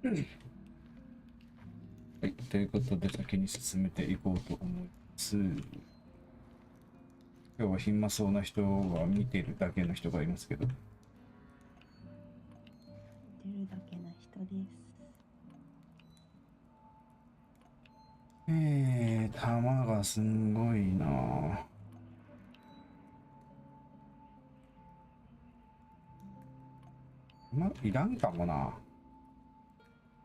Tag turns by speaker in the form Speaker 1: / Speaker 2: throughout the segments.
Speaker 1: はい、ということで先に進めていこうと思います。今日は暇そうな人は見てるだけの人がいますけど。
Speaker 2: 見てるだけな人です。
Speaker 1: 玉がすんごいな。いらんかもな。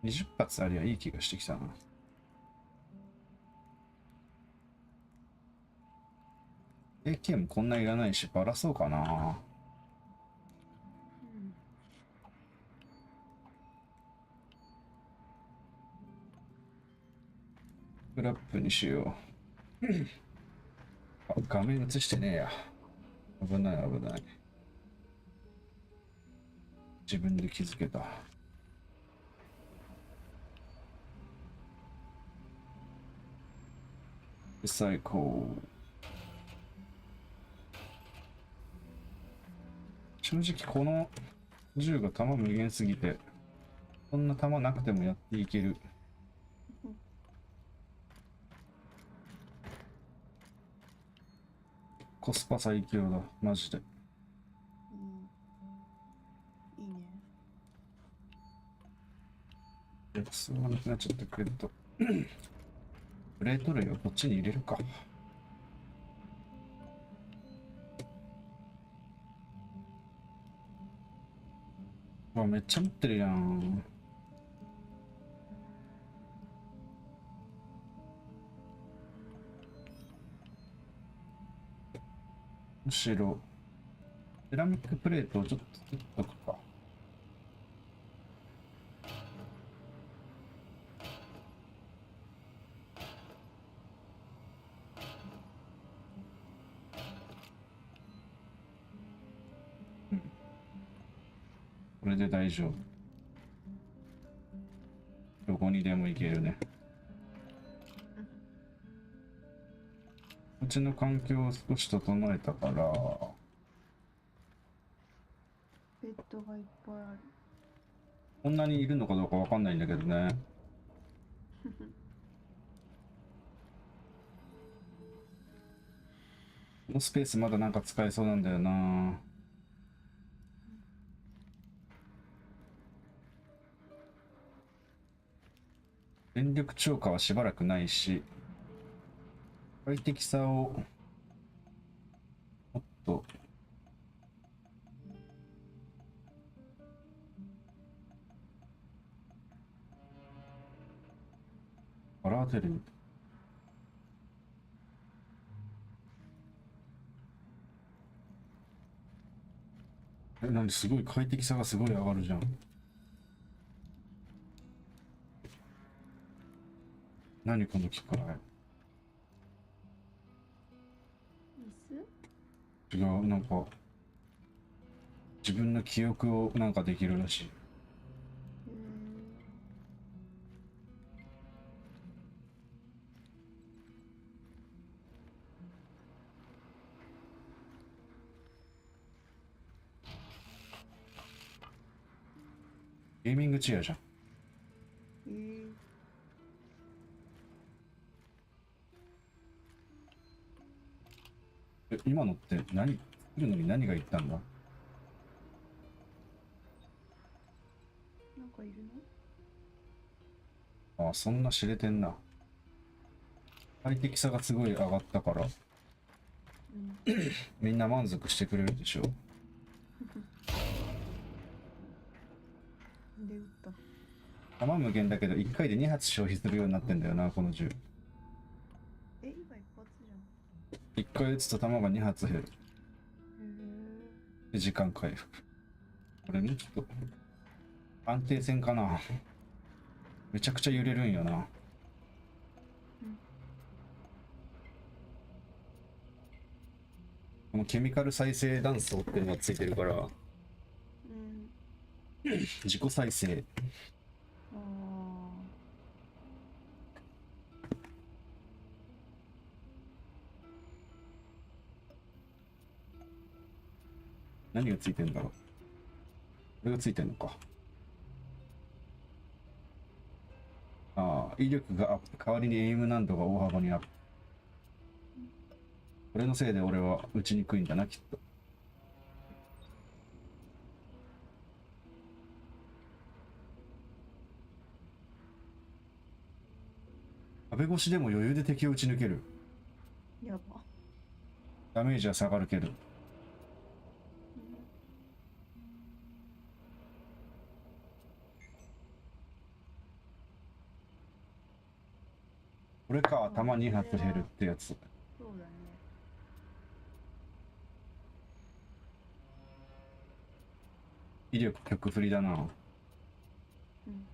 Speaker 1: 20発ありゃいい気がしてきたな。AK もこんないらないし、バラそうかな。スクラップにしよう。あ、画面映してねえや。危ない危ない。自分で気づけた。最高。正直この銃が弾無限すぎて、そんな弾なくてもやっていける。コスパ最強だ、マジで。
Speaker 2: いいね。
Speaker 1: そうなくなっちゃったけど、プレート類をこっちに入れるか。わ、めっちゃ持ってるやん。むしろセラミックプレートをちょっと作っとくか。これで大丈夫。どこにでも行けるね。うちの環境を少し整えたから。
Speaker 2: ベッドがいっぱいある。
Speaker 1: こんなにいるのかどうかわかんないんだけどね。このスペースまだなんか使えそうなんだよな。電力超過はしばらくないし、快適さをもっと洗わせる。なんですごい快適さがすごい上がるじゃん。何この機械。違う、なんか自分の記憶をなんかできるらしい。ゲーミングチェアじゃん。今のって何作るのに何が言ったんだ。
Speaker 2: なんかいる
Speaker 1: の。あ、そんな知れてんな。快適さがすごい上がったから、みんな満足してくれるでしょう。
Speaker 2: で撃った。
Speaker 1: 弾無限だけど1回で2発消費するようになってんだよな、この銃。
Speaker 2: 今一発じゃん。
Speaker 1: 1回撃つと弾が2発減る。で時間回復。これもちょっと安定線かな。めちゃくちゃ揺れるんよな。このケミカル再生断層っていうのがついてるから、自己再生。何がついてんだろう。これがついてんのか。威力がアップ、代わりにエイム難度が大幅にアップ。これのせいで俺は打ちにくいんだな、きっと。壁越しでも余裕で敵を打ち抜ける。
Speaker 2: やば。
Speaker 1: ダメージは下がるけど。これか、頭2発減るってやつ。
Speaker 2: そうだね。
Speaker 1: 威力曲振りだな。
Speaker 2: うん。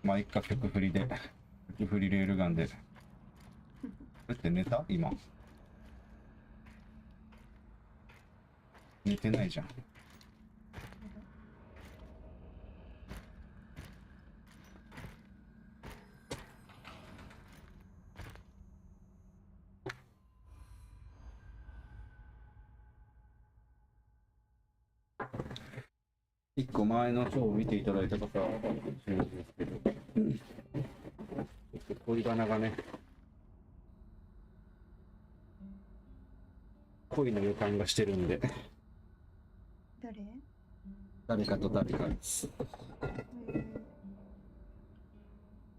Speaker 1: まあ、一回曲振りで。曲振りレールガンで。これって寝た今。寝てないじゃん。一個前の章を見ていただいた方は分かるかもしれないですけど、恋バナがね、恋の予感がしてるんで、誰かと誰かです。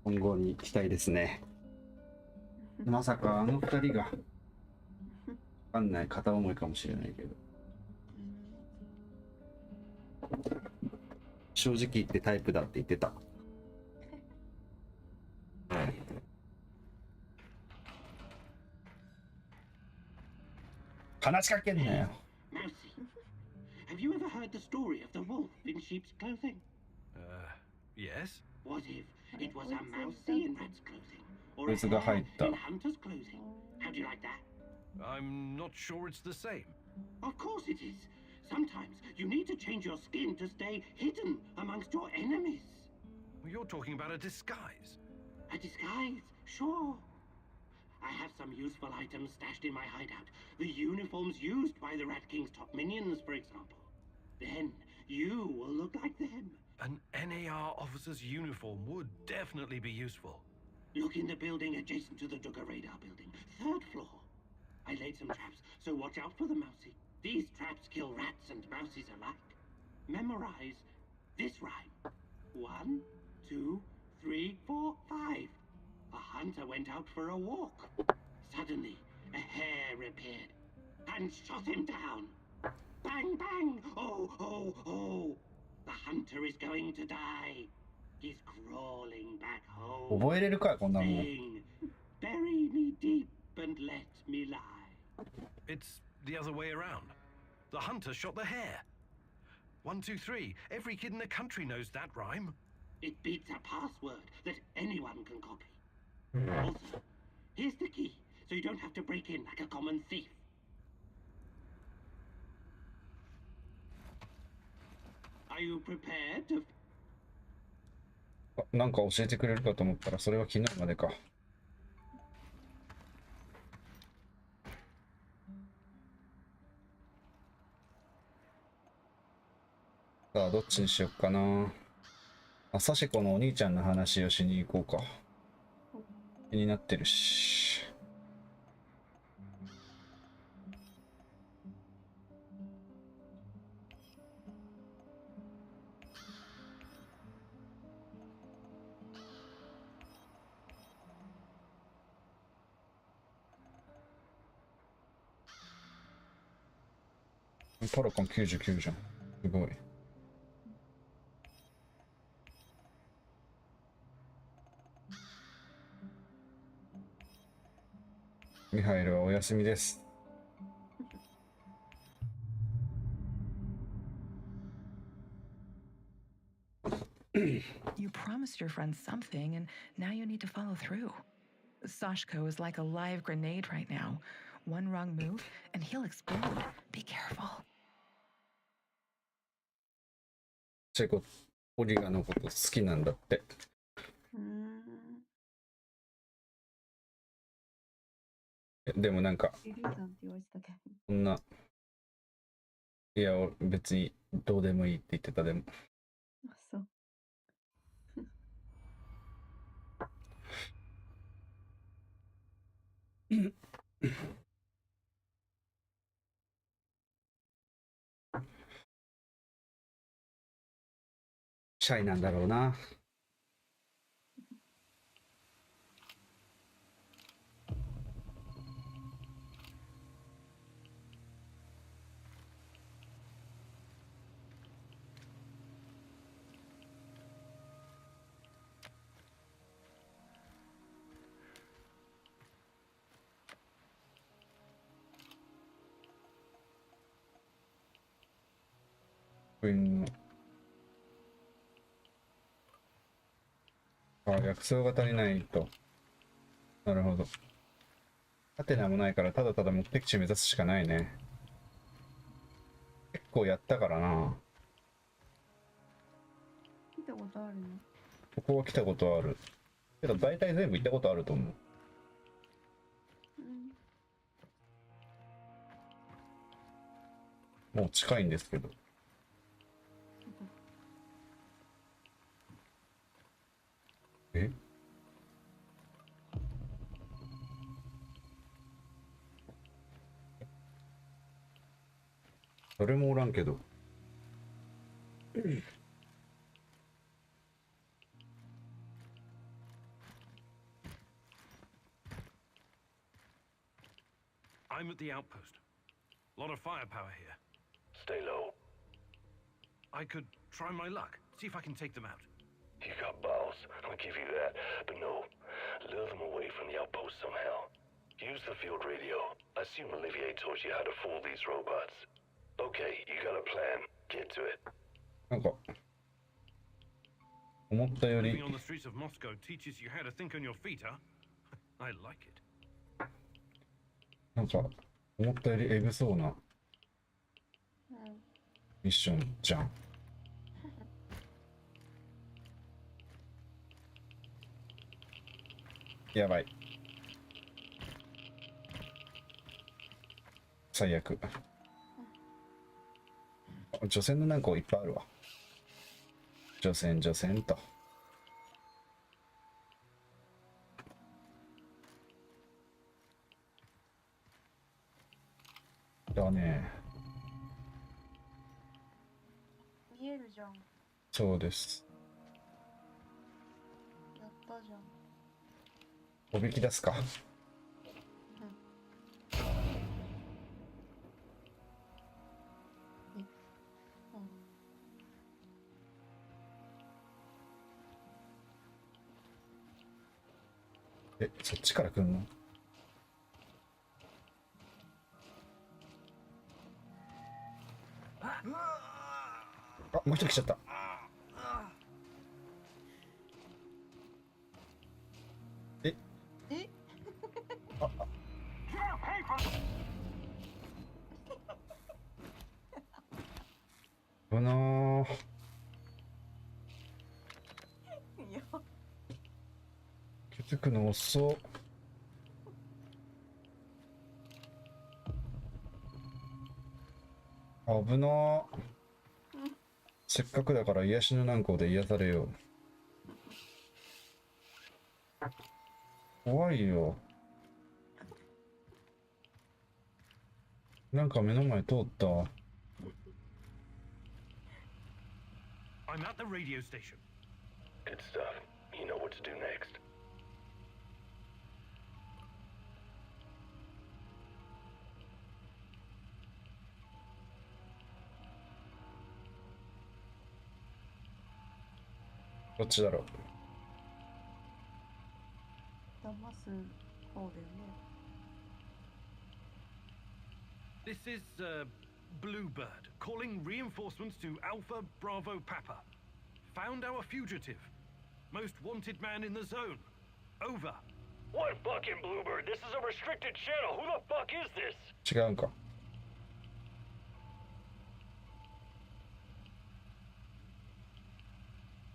Speaker 1: 今後に期待ですね。まさかあの二人が、わかんない片思いかもしれないけど、正直言ってタイプだって言ってた。話しかけんなよ。
Speaker 3: Mousy, have you ever heard the story of the wolf in sheep's clothing?
Speaker 4: Yes?
Speaker 3: What if it was a mousy in rat's clothing? Or a
Speaker 1: こいつが入っ
Speaker 3: hare
Speaker 1: た。
Speaker 3: in hunter's clothing? How do you like that?
Speaker 4: I'm not sure it's the same.
Speaker 3: Of course it is. Sometimes you need to change your skin to stay hidden amongst your enemies.
Speaker 4: You're talking about a disguise.
Speaker 3: A disguise, sure. I have some useful items stashed in my hideout. The uniforms used by the Rat King's top minions, for example. Then you will look like them.
Speaker 4: An NAR officer's uniform would definitely be useful.
Speaker 3: Look in the building adjacent to the Duggar radar building, 3rd floor. I laid some traps, so watch out for the mousy. These traps kill rats and mousies alike. Memorize this rhyme. 1, 2, 3, 4, 5. A hunter went out for a walk. Suddenly, a hare appeared and shot him down. Bang, bang! Oh, oh, oh! The hunter is going to die. He's crawling back home.
Speaker 1: 覚えれるかこんなもん。
Speaker 3: Saying, bury me deep and let me lie.
Speaker 4: It's the other way around. The hunter shot the hare. 1, 2, 3. Every kid in the country knows that rhyme.
Speaker 3: It beats a password that anyone can copy. Also, here's the key, so you don't have to break in like a common thief. Are you prepared to...
Speaker 1: なんか教えてくれるかと思ったら、それは昨日までか。さあ、どっちにしよっかな。あ、サシコのお兄ちゃんの話をしに行こうか。気になってるし。パラコン99じゃん。すごい。ミハエルはお休みです。
Speaker 5: You promised your friend something, and now you need to follow through. Sashko is like a live grenade right now. One wrong move, and he'll explode. Be careful.
Speaker 1: チェコ、オリガのこと好きなんだって。でもなんか、
Speaker 2: 手榴弾って言われてたけど。
Speaker 1: そんな、いや、別にどうでもいいって言ってた、でも。
Speaker 2: あ、そう。
Speaker 1: シャイなんだろうな。薬草が足りないと。なるほど。ハテナもないからただただ目的地目指すしかないね。結構やったからな。
Speaker 2: 見たことあるの？
Speaker 1: ここは来たことある。けど大体全部行ったことあると思う。もう近いんですけど。え？誰もおらんけど。
Speaker 4: I'm at the outpost. A lot of firepower here.
Speaker 6: Stay low.
Speaker 4: I could try my luck, see if I can take them out.
Speaker 6: You got balls, I'll give you that. But no, lure them away from the outpost somehow. Use the field radio. I assume Olivier taught you how to fool these robots. Okay, you got a plan. Get to it.
Speaker 1: なんか、思ったより
Speaker 4: Living on the streets of Moscow teaches you how to think on your feet, huh? I like it.
Speaker 1: なんか、思ったよりエグそうなミッションじゃん。やばい。最悪。除染のなんかいっぱいあるわ。除染と。だね。
Speaker 2: 見えるじゃん。
Speaker 1: そうです。
Speaker 2: やったじゃん。
Speaker 1: おびき出すか。え、そっちから来んの？あ、もう一人来ちゃった。え？
Speaker 2: え？
Speaker 1: あの
Speaker 2: いや。
Speaker 1: 気づくの遅っ。危なー。せっかくだから癒しの軟膏で癒されよう。怖いよ。なんか目の前通った。
Speaker 4: I'm at the radio station.
Speaker 6: Good stuff. You know what to do next.
Speaker 1: どっちだろう。
Speaker 2: 騙す方だよね。
Speaker 4: This is, Bluebird, calling reinforcements to Alpha Bravo Papa. Found our fugitive. Most wanted man in the zone. Over.
Speaker 6: What fucking Bluebird? This is a restricted channel. Who the fuck is this?
Speaker 1: 違うんか。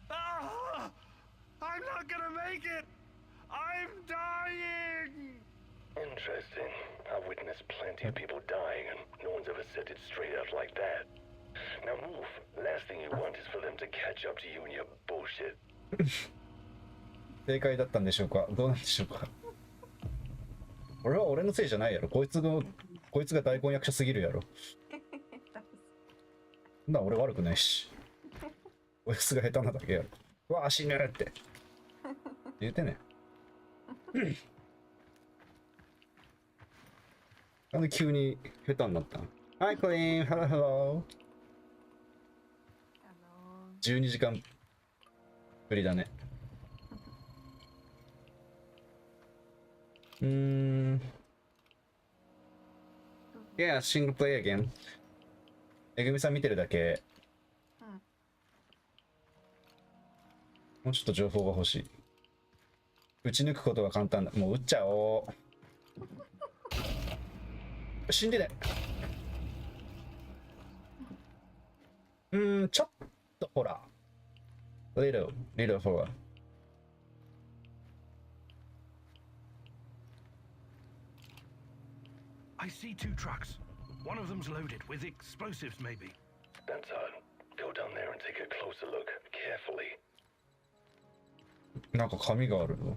Speaker 4: Ah! I'm not gonna make it! I'm dying!
Speaker 6: Interesting. I've witnessed plenty of people dying, and no one's ever said it straight out like that. Now move. Last thing you want is for them to catch up to you and your bullshit.
Speaker 1: 正解だったんでしょうか。どうなんでしょうか。俺は俺のせいじゃないやろ。こいつが大根役者すぎるやろ。そんな俺悪くないし。こいつが下手なだけやろ。うわあ死ぬって言うてね。なんで急に下手になったの？ Hi Clean! Hello hello! 12時間ぶりだね。Yeah, single player game. めぐみさん見てるだけ。もうちょっと情報が欲しい。撃ち抜くことが簡単だ。もう撃っちゃおう。死んでね。ちょっとほら。littleほら。
Speaker 4: I see 2 trucks. One of them's loaded with explosives, maybe.
Speaker 6: That's odd. Go down there and take a closer look, carefully.
Speaker 1: なんか紙があるの。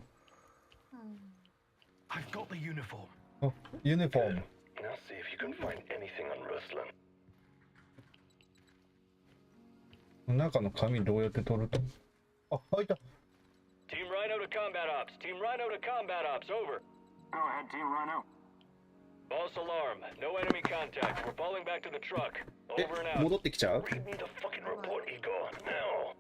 Speaker 4: I've got the uniform.
Speaker 1: あ、ユニフォーム。
Speaker 6: Now see if you can find anything on Ruslan.
Speaker 1: 中の紙どうやって取ると。あ、開いた。
Speaker 6: Team Rhino to combat ops. Team Rhino to combat ops. Over.
Speaker 3: Go ahead, Team Rhino.
Speaker 6: False alarm. No enemy contact. We're falling back to the truck.
Speaker 1: え、
Speaker 6: Over and out.
Speaker 1: 戻ってきちゃう？
Speaker 6: Read me the fucking report, Igor. Now.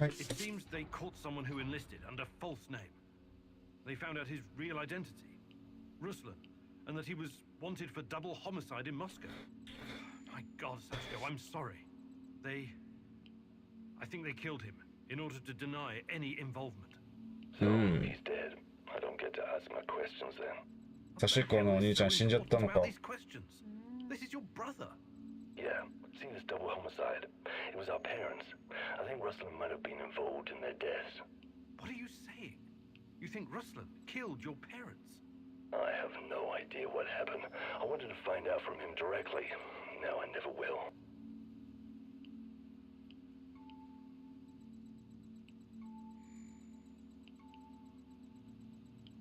Speaker 4: It seems they caught someone who enlisted under false name. They found out his real identity, Ruslan, and that he was wanted for double homicide in Moscow. My God, Sashko, I'm sorry. I think they killed him in order to deny any involvement.
Speaker 6: So he's dead. I don't get to ask my questions then.
Speaker 1: サシコのお兄ちゃん死んじゃったのか。
Speaker 4: These questions. This is your brother.
Speaker 6: Yeah, seen as double homicide. It was our parents. I think Ruslan might have been involved in their deaths.
Speaker 4: What are you saying? You think Ruslan killed your parents?
Speaker 6: I have no idea what happened. I wanted to find out from him directly. Now I never will.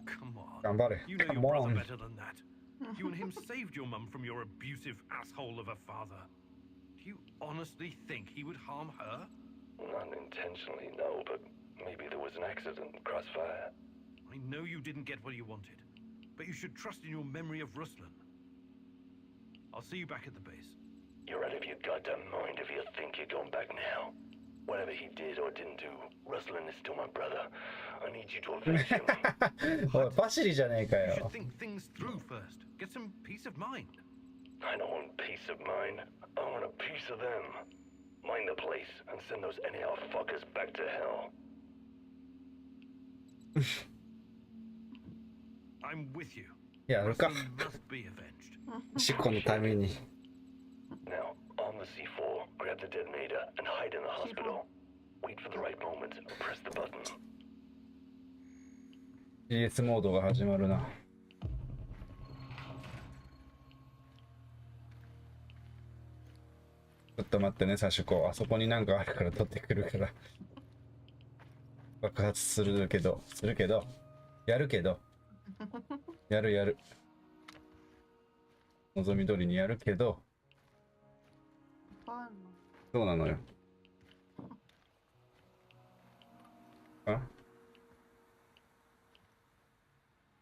Speaker 4: Come on.
Speaker 1: 頑張れ。
Speaker 4: You know your
Speaker 1: Come
Speaker 4: brother
Speaker 1: on.
Speaker 4: better than that. You and him saved your mum from your abusive asshole of a father. Do you honestly think he would harm her?
Speaker 6: Not intentionally, no, but maybe there was an accident, crossfire.
Speaker 4: I know you didn't get what you wanted, but you should trust in your memory of Ruslan. I'll see you back at the base.
Speaker 6: You're out of your goddamn mind if you think you're going back now. Whatever he did or didn't do, Ruslan is still my brother. I need you to avenge him.
Speaker 1: おい、パシリじゃねえか
Speaker 4: You
Speaker 1: よ
Speaker 4: should。think things through first. Get some peace of mind.
Speaker 6: I don't want peace of mind. I want a piece of them. Mind the place and send those anyhow fuckers back to hell.
Speaker 4: I'm with you.
Speaker 1: やるか。
Speaker 4: Ruslan must be avenged.
Speaker 1: シコのために。
Speaker 6: Now, on the C4, grab the detonator and hide in the hospital. Wait for the right moment and press the button.
Speaker 1: GS モードが始まるな。ちょっと待ってね、サシコ。あそこになんかあるから取ってくるから。爆発するけど、やるけど、やる。望み通りにやるけど、そうなのよ。あ？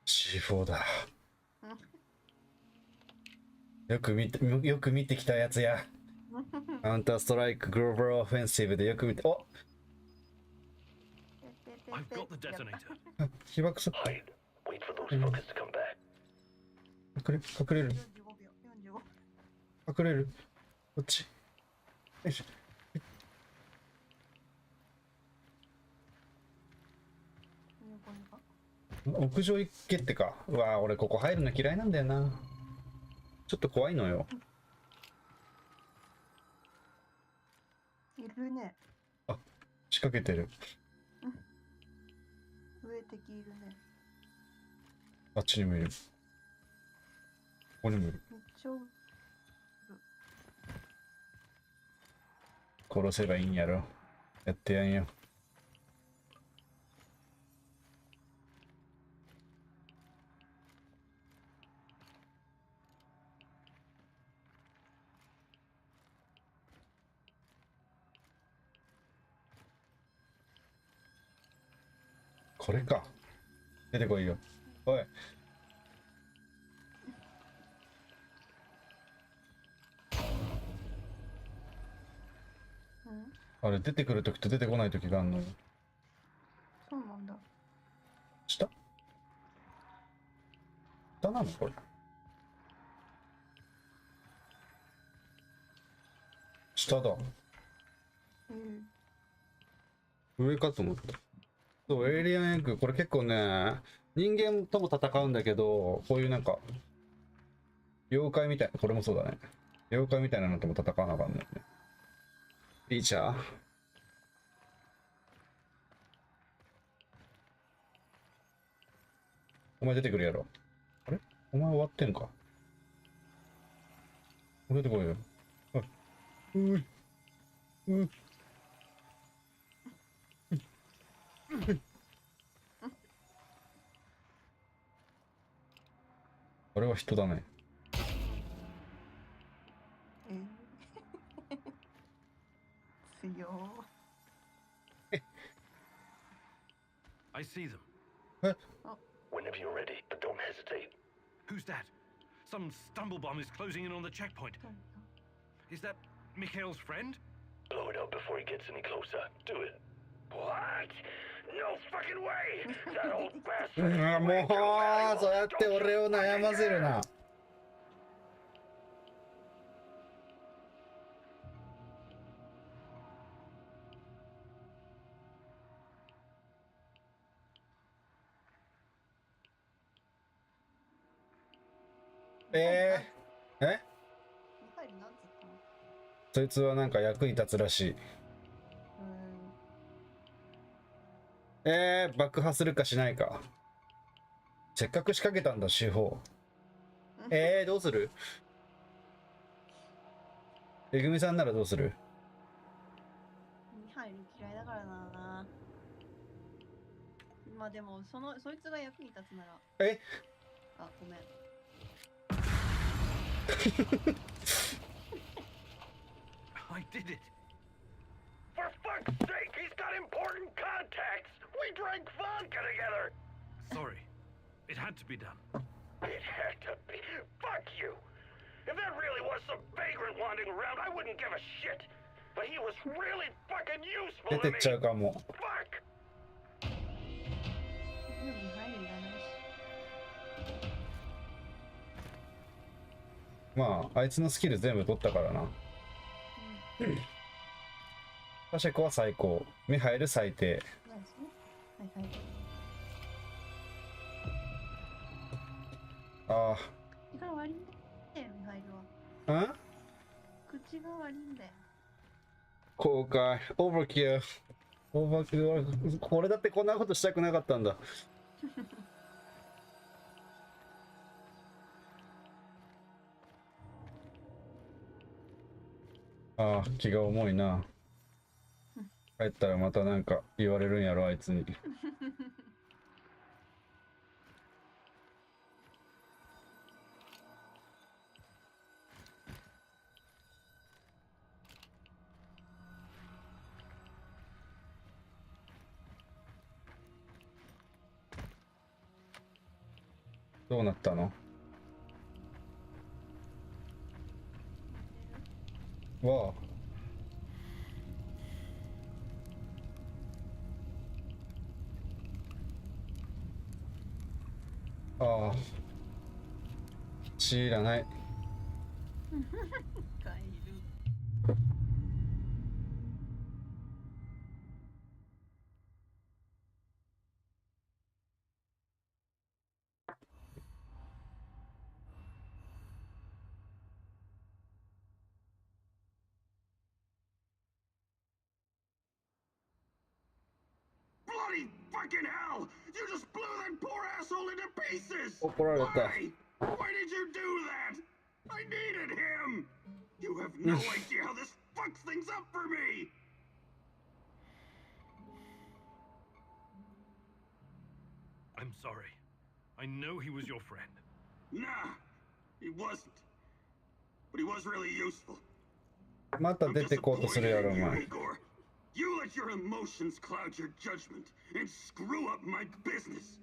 Speaker 1: C4 だ。よく見てきたやつや。カウンターストライクグローバルオフェンシブでよく見て。お。
Speaker 4: I've got the detonator.
Speaker 1: 被爆す。
Speaker 6: Hide. Wait for those fuckers to come back.
Speaker 1: 隠れる。
Speaker 2: 45秒。
Speaker 1: 隠れる。こっち。よいしょ。屋上行けってか。うわー、俺ここ入るの嫌いなんだよな。ちょっと怖いのよ。
Speaker 2: いるね。
Speaker 1: 仕掛けてる。
Speaker 2: 上敵いるね。
Speaker 1: あっちにもいる。ここにもいる。
Speaker 2: めっちゃおる。
Speaker 1: 殺せばいいんやろ。やってやんよ。これか。出てこいよ。おい。
Speaker 2: うん
Speaker 1: あれ、出てくるときと出てこないときがあんのよ。
Speaker 2: そうなんだ。
Speaker 1: 下下なのこれ。下だ。上かと思った。そう、エイリアンエッグ、これ結構ね、人間とも戦うんだけど、こういうなんか、妖怪みたいな、これもそうだね。妖怪みたいなのとも戦わなあかんのよね。リーチャー。お前出てくるやろ。あれお前終わってんか。出てこいよ。あ、あれは人だね。
Speaker 2: 強。
Speaker 4: I see them.
Speaker 6: Whenever you're ready, but don't hesitate.
Speaker 4: Who's that? Some stumblebomb is closing in on the checkpoint. Is that Mikhail's friend?
Speaker 6: Blow it up before he gets any closer. Do it. What? No fucking way! That old bastard!
Speaker 1: もう、そうやって俺を悩ませるな。え
Speaker 2: ミハイルなんつったの？
Speaker 1: そいつはなんか役に立つらしい。爆破するかしないか。せっかく仕掛けたんだ、手法。どうする？えぐみさんならどうする？
Speaker 2: ミハイル嫌いだからな。まあでもそいつが役に立つなら。あ、ごめん。
Speaker 4: I did it.
Speaker 6: For fuck's sake, he's got important contacts! We drank vodka together!
Speaker 4: Sorry. It had to be done.
Speaker 6: It had to be. Fuck you! If that really was some vagrant wandering around, I wouldn't give a shit! But he was really fucking useful
Speaker 1: 出
Speaker 6: to
Speaker 1: てっ
Speaker 6: me!
Speaker 1: ちゃうかも。
Speaker 6: Fuck!
Speaker 2: ミハイルいらないし。
Speaker 1: まあ、あいつのスキル全部取ったからな。パシェコは最高。ミハエル最低。
Speaker 2: そうですね。はいはい。
Speaker 1: あ
Speaker 2: 口が悪いんだよ、ミハイルは。
Speaker 1: あ。
Speaker 2: 口が悪いんだよ。
Speaker 1: 後悔。オーバーキル。オーバーキル。これだってこんなことしたくなかったんだ。ああ、気が重いな。帰ったらまたなんか言われるんやろ、あいつに。どうなったの？わあ。ああ。血いらない。
Speaker 2: カエル。
Speaker 3: fucking hell! You just blew that poor asshole into pieces!
Speaker 1: 怒られた。
Speaker 3: Why? Why did you do that? I needed him! You have no idea how this fucks things up for me!
Speaker 4: I'm sorry. I know he was your friend.
Speaker 3: Nah, he wasn't. But he was really useful.
Speaker 1: また
Speaker 3: I'm
Speaker 1: 出てこうとするやろ、お
Speaker 3: disappointed in
Speaker 1: 前。
Speaker 3: you, Igor. You let your emotions cloud your judgment and screw up my business.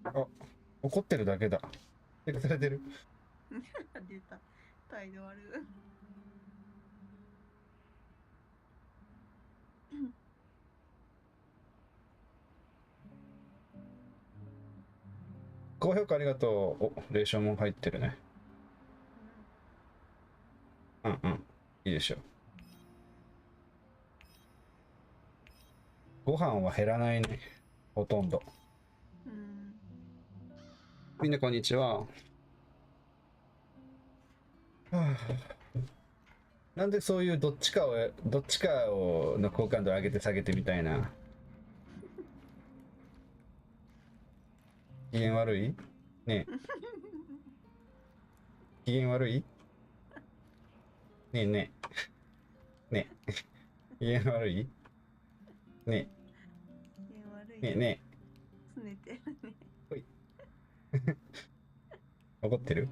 Speaker 1: あ、怒ってるだけだ。チェックされてる。
Speaker 2: 出た。態度悪い。
Speaker 1: 高評価ありがとう。お、レーションも入ってるね。うんうん。いいでしょう。ご飯は減らないね。ほとんど。みんなこんにちは。はあ、なんでそういうどっちかをの好感度上げて下げてみたいな。機嫌悪い？ねえ。機嫌悪い？ねえねえ。ねえ。機嫌悪い？ねえ。ねえね
Speaker 2: すねてるね。
Speaker 1: え。ほい。怒ってる？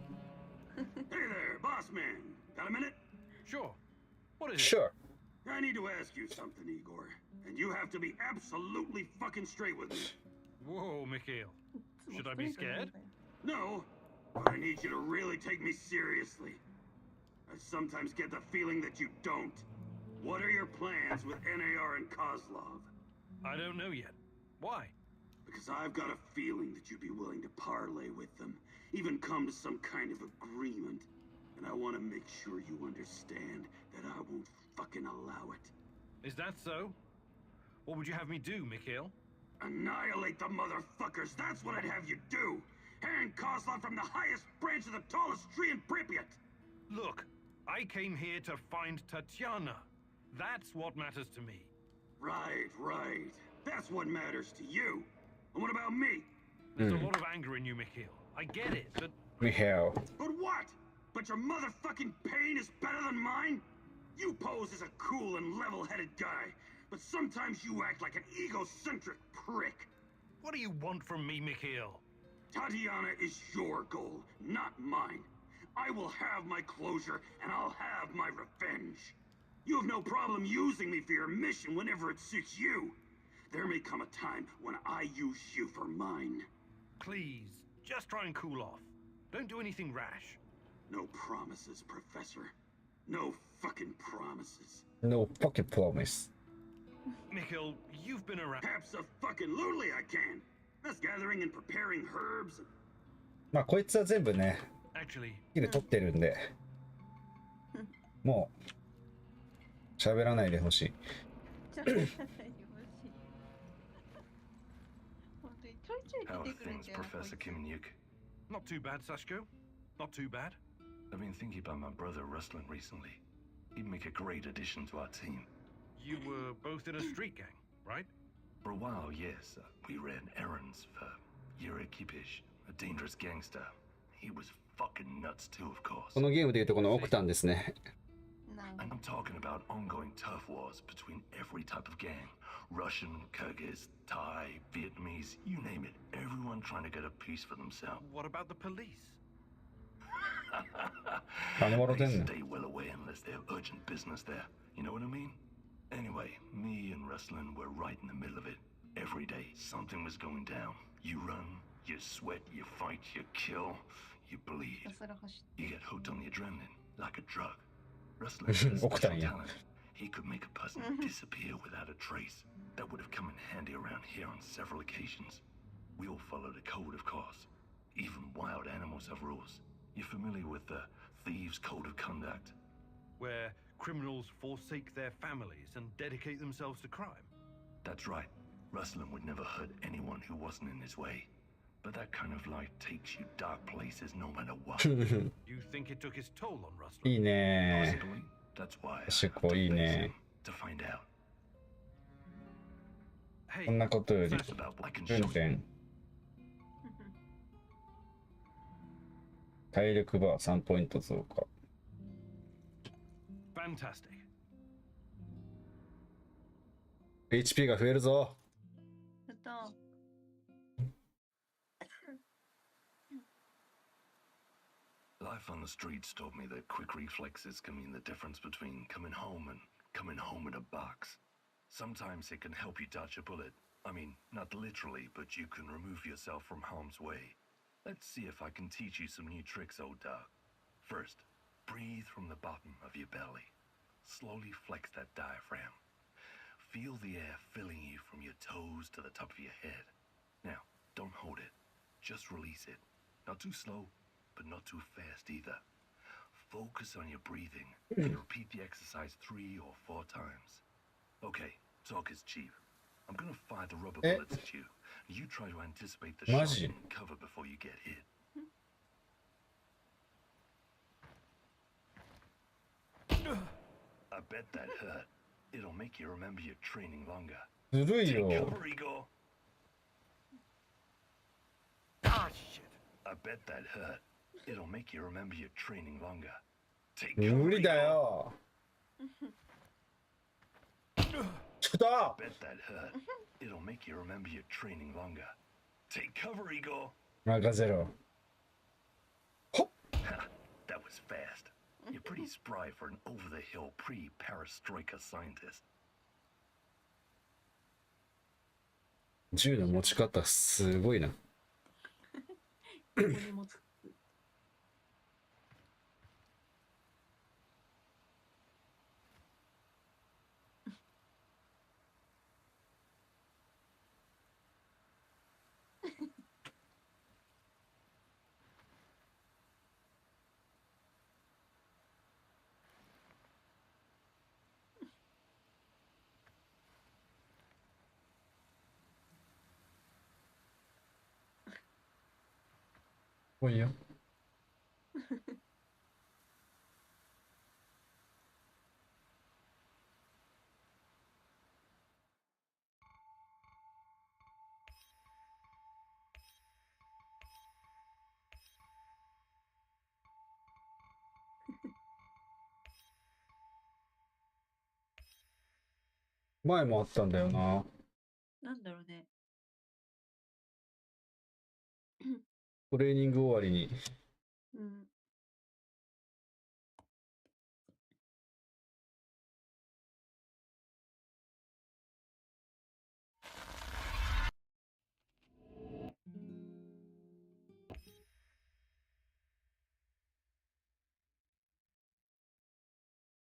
Speaker 3: Hey there, boss man. Got a minute?
Speaker 4: Sure. What is it?
Speaker 1: Sure.
Speaker 3: I need to ask you something, Igor. And you have to be absolutely fucking straight with me.
Speaker 4: Whoa, Mikhail. Should I be scared?
Speaker 3: No, but I need you to really take me seriously. I sometimes get the feeling that you don't. What are your plans with NAR and Kozlov?
Speaker 4: I don't know yet. Why?
Speaker 3: Because I've got a feeling that you'd be willing to parlay with them, even come to some kind of agreement. And I want to make sure you understand that I won't fucking allow it.
Speaker 4: Is that so? What would you have me do, Mikhail?
Speaker 3: Annihilate the motherfuckers, that's what I'd have you do! Hang Kozlov from the highest branch of the tallest tree in Pripyat!
Speaker 4: Look, I came here to find Tatiana. That's what matters to me.
Speaker 3: Right. That's what matters to you. And what about me?
Speaker 4: There's a lot of anger in you, Mikhail. I get it, but
Speaker 1: Mikhail.
Speaker 3: But what? But your motherfucking pain is better than mine? You pose as a cool and level-headed guy, but sometimes you act like an egocentric prick.
Speaker 4: what do you want from me, Mikhail?
Speaker 3: Tatiana is your goal, not mine. I will have my closure, and I'll have my revenge. You have no problem using me for your mission whenever it suits you. There may come a time when I use you for mine.
Speaker 4: Please, just try and cool off. Don't do anything rash.
Speaker 3: No promises, Professor. No fucking promises.
Speaker 1: No fucking promise.
Speaker 4: Mikhail, you've been around.
Speaker 3: Abso-fucking-lutely I can. That's gathering and preparing herbs and...
Speaker 1: まあこいつは全部ね、
Speaker 4: Actually,
Speaker 1: ヒル取ってるんで、もう喋らないでほしい。
Speaker 2: ちょっと待ってほしい。本当にちょいちょい
Speaker 6: How
Speaker 2: 出
Speaker 6: are
Speaker 2: てくるん
Speaker 6: things,
Speaker 2: だよな、こい
Speaker 6: Professor
Speaker 2: つ。
Speaker 6: Kimnyuk?
Speaker 4: not too bad, Sashko. Not too bad.
Speaker 6: I've been thinking about my brother Ruslan recently. He'd make a great addition to our team.
Speaker 4: You were both in a street gang, right?
Speaker 6: For a while, yes. We ran errands for Yuri Kipish, a dangerous gangster. He was fucking nuts too, of course.
Speaker 1: このゲームでいうとこのオクタンですね。
Speaker 2: なんか
Speaker 6: And I'm talking about ongoing turf wars between every type of gang. Russian, Kyrgyz, Thai, Vietnamese, you name it. Everyone trying to get a piece for themselves.
Speaker 4: What about the police?
Speaker 1: 金もろて
Speaker 6: They
Speaker 1: んねん。
Speaker 6: stay well away unless they have urgent business there. You know what I mean? Anyway, me and Ruslan were right in the middle of it. Every day, something was going down. You run, you sweat, you fight, you kill, you
Speaker 2: ひ
Speaker 6: bleed.
Speaker 2: たすら走って
Speaker 6: You get hooked on the adrenaline, like a drug. Ruslan had a special
Speaker 1: Oktay, yeah.
Speaker 6: talent. He could make a person disappear without a trace. That would have come in handy around here on several occasions. We all followed a code, of course. Even wild animals have rules. You're familiar with the Thieves' Code of Conduct?
Speaker 4: Where criminals forsake their families and dedicate themselves to crime?
Speaker 6: That's right. Ruslan would never hurt anyone who wasn't in his way. But that kind of life takes you dark places no matter what.
Speaker 4: You think it took his toll on Ruslan?
Speaker 1: いいね
Speaker 6: Possibly. That's why I have
Speaker 1: 確か
Speaker 6: to
Speaker 1: いい
Speaker 6: face
Speaker 1: ね
Speaker 6: him to find out.
Speaker 1: こんなことより
Speaker 6: About I can show
Speaker 1: 運転体力バー3ポイント増加
Speaker 4: Fantastic.
Speaker 1: HP が増えるぞ。
Speaker 2: やった。
Speaker 6: Life on the streets taught me that quick reflexes can mean the difference between coming home and coming home in a box. Sometimes it can help you dodge a bullet. I mean, not literally, but you can remove yourself from harm's way. Let's see if I can teach you some new tricks, old dog. First, breathe from the bottom of your belly. Slowly flex that diaphragm. Feel the air filling you from your toes to the top of your head. Now, don't hold it. Just release it. Not too slow, but not too fast either. Focus on your breathing and repeat the exercise 3 or 4 times. Okay, talk is cheap. I'm gonna fire the rubber bullets at you. You try to anticipate the shot and cover before you get hit. I bet that hurt. It'll make you remember your training longer.
Speaker 1: ずるい
Speaker 6: Take
Speaker 1: よ。
Speaker 6: cover, Igor.
Speaker 4: Ah, shit.
Speaker 6: I bet that hurt. It'll make you remember your training longer. Take
Speaker 1: 無
Speaker 6: cover,
Speaker 1: 理だ
Speaker 6: Igor.
Speaker 1: よ。ちょっと
Speaker 6: I bet that hurt. It'll make you remember your training longer. Take cover, Igor.
Speaker 1: 任せろ。
Speaker 6: Ha, that was fast. You're pretty spry for an over-the-hill pre-perestroika scientist.
Speaker 1: 銃の持ち方すごいな。
Speaker 2: ここに持つ。
Speaker 1: もういいよ。前もあったんだよな。
Speaker 2: なんだろうね。
Speaker 1: トレーニング終わりに。
Speaker 2: うん。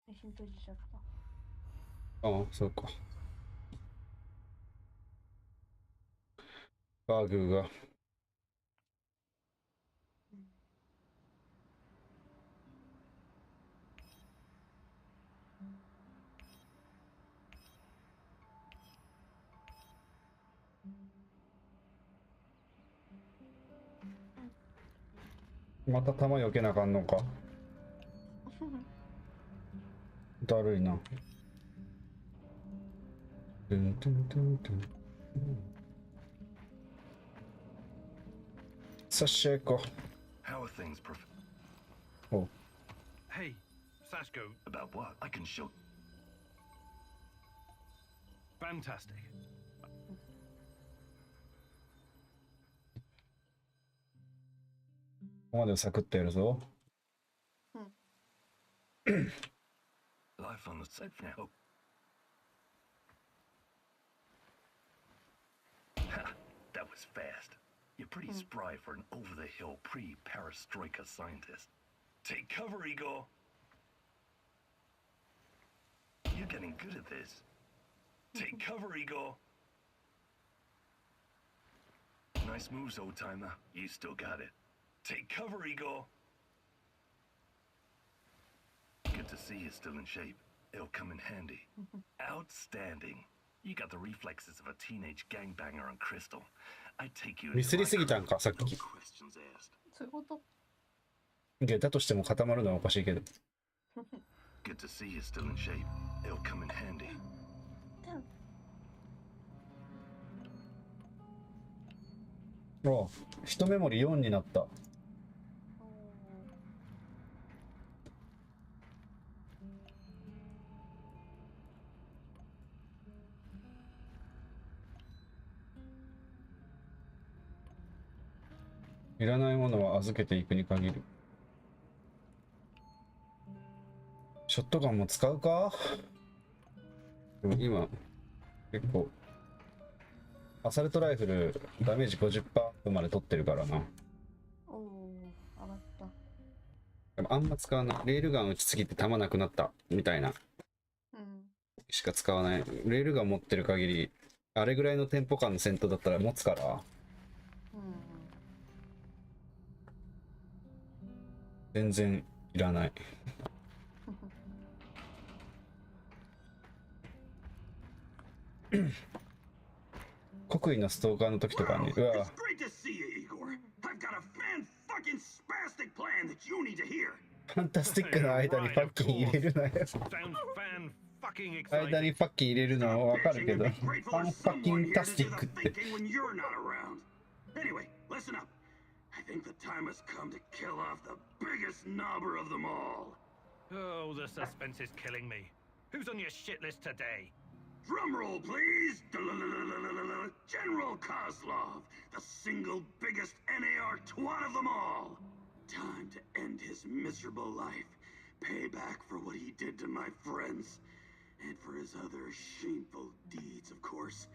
Speaker 2: 配信閉じちゃった。
Speaker 1: ああ、そうか。バグが。また弾避けなあかんのか。だるいな。トゥントゥントゥントゥン。さっしゃいこ
Speaker 6: How are things, Prof?
Speaker 1: う。お
Speaker 4: Hey, Sashko,
Speaker 6: About what? I can show.
Speaker 4: fantastic.
Speaker 1: ここまでサクッとやるぞ。
Speaker 6: Life on the set now. Ha, that was fast. You're pretty spry for an over-the-hill pre-perestroika scientist. Take cover, Igor. You're getting good at this. Take cover, Igor. Nice moves, old-timer. You still got it. Take cover, Igor. Good to see you're still in shape. It'll come in handy. Outstanding. You got the reflexes of a teenage gangbanger on Crystal. I take you
Speaker 1: ミ
Speaker 6: into
Speaker 1: スり
Speaker 6: my
Speaker 1: すぎたん
Speaker 6: crew.
Speaker 1: か、さっ
Speaker 6: No
Speaker 1: き。
Speaker 6: questions asked.
Speaker 2: そういうこと。
Speaker 1: いやだとしても固まるのはおかしいけど。
Speaker 6: Good to see you're still in shape. It'll come in handy.
Speaker 1: お、一メモリ4になった。いらないものは預けていくに限る。ショットガンも使うか？でも今結構アサルトライフルダメージ 50% まで取ってるからな。
Speaker 2: おお、上がった。
Speaker 1: でもあんま使わない。レールガン打ちすぎて弾なくなったみたいな
Speaker 2: うん。
Speaker 1: しか使わない。レールガン持ってる限りあれぐらいのテンポ感の戦闘だったら持つから
Speaker 2: うん。
Speaker 1: 全然いらない。国威のストーカーの時とかに、うわ、
Speaker 3: It's great to see you, Igor. I've got a fan-fucking-spastic plan that you need to hear.
Speaker 1: ファンタスティックの間にファッキン入れるなよ。
Speaker 4: Sounds fan-fucking
Speaker 1: 間に
Speaker 4: exciting.
Speaker 1: ファッキン入れるのはわかるけ
Speaker 3: Bitching
Speaker 1: ど、
Speaker 3: and
Speaker 1: フ
Speaker 3: be grateful
Speaker 1: ァン
Speaker 3: there's
Speaker 1: ファッキ
Speaker 3: someone
Speaker 1: ン
Speaker 3: here
Speaker 1: タ
Speaker 3: to
Speaker 1: ス
Speaker 3: do
Speaker 1: ティッ
Speaker 3: the
Speaker 1: クって。
Speaker 3: thinking when you're not around. Anyway, listen up. I think the time has come to kill off the biggest knobber of them all.
Speaker 4: Oh, the suspense is killing me. Who's on your shit list today?
Speaker 3: Drum roll, please. General Kozlov, the single biggest NAR twat of them all. Time to end his miserable life. Pay back for what he did to my friends. And for his other shameful deeds, of course.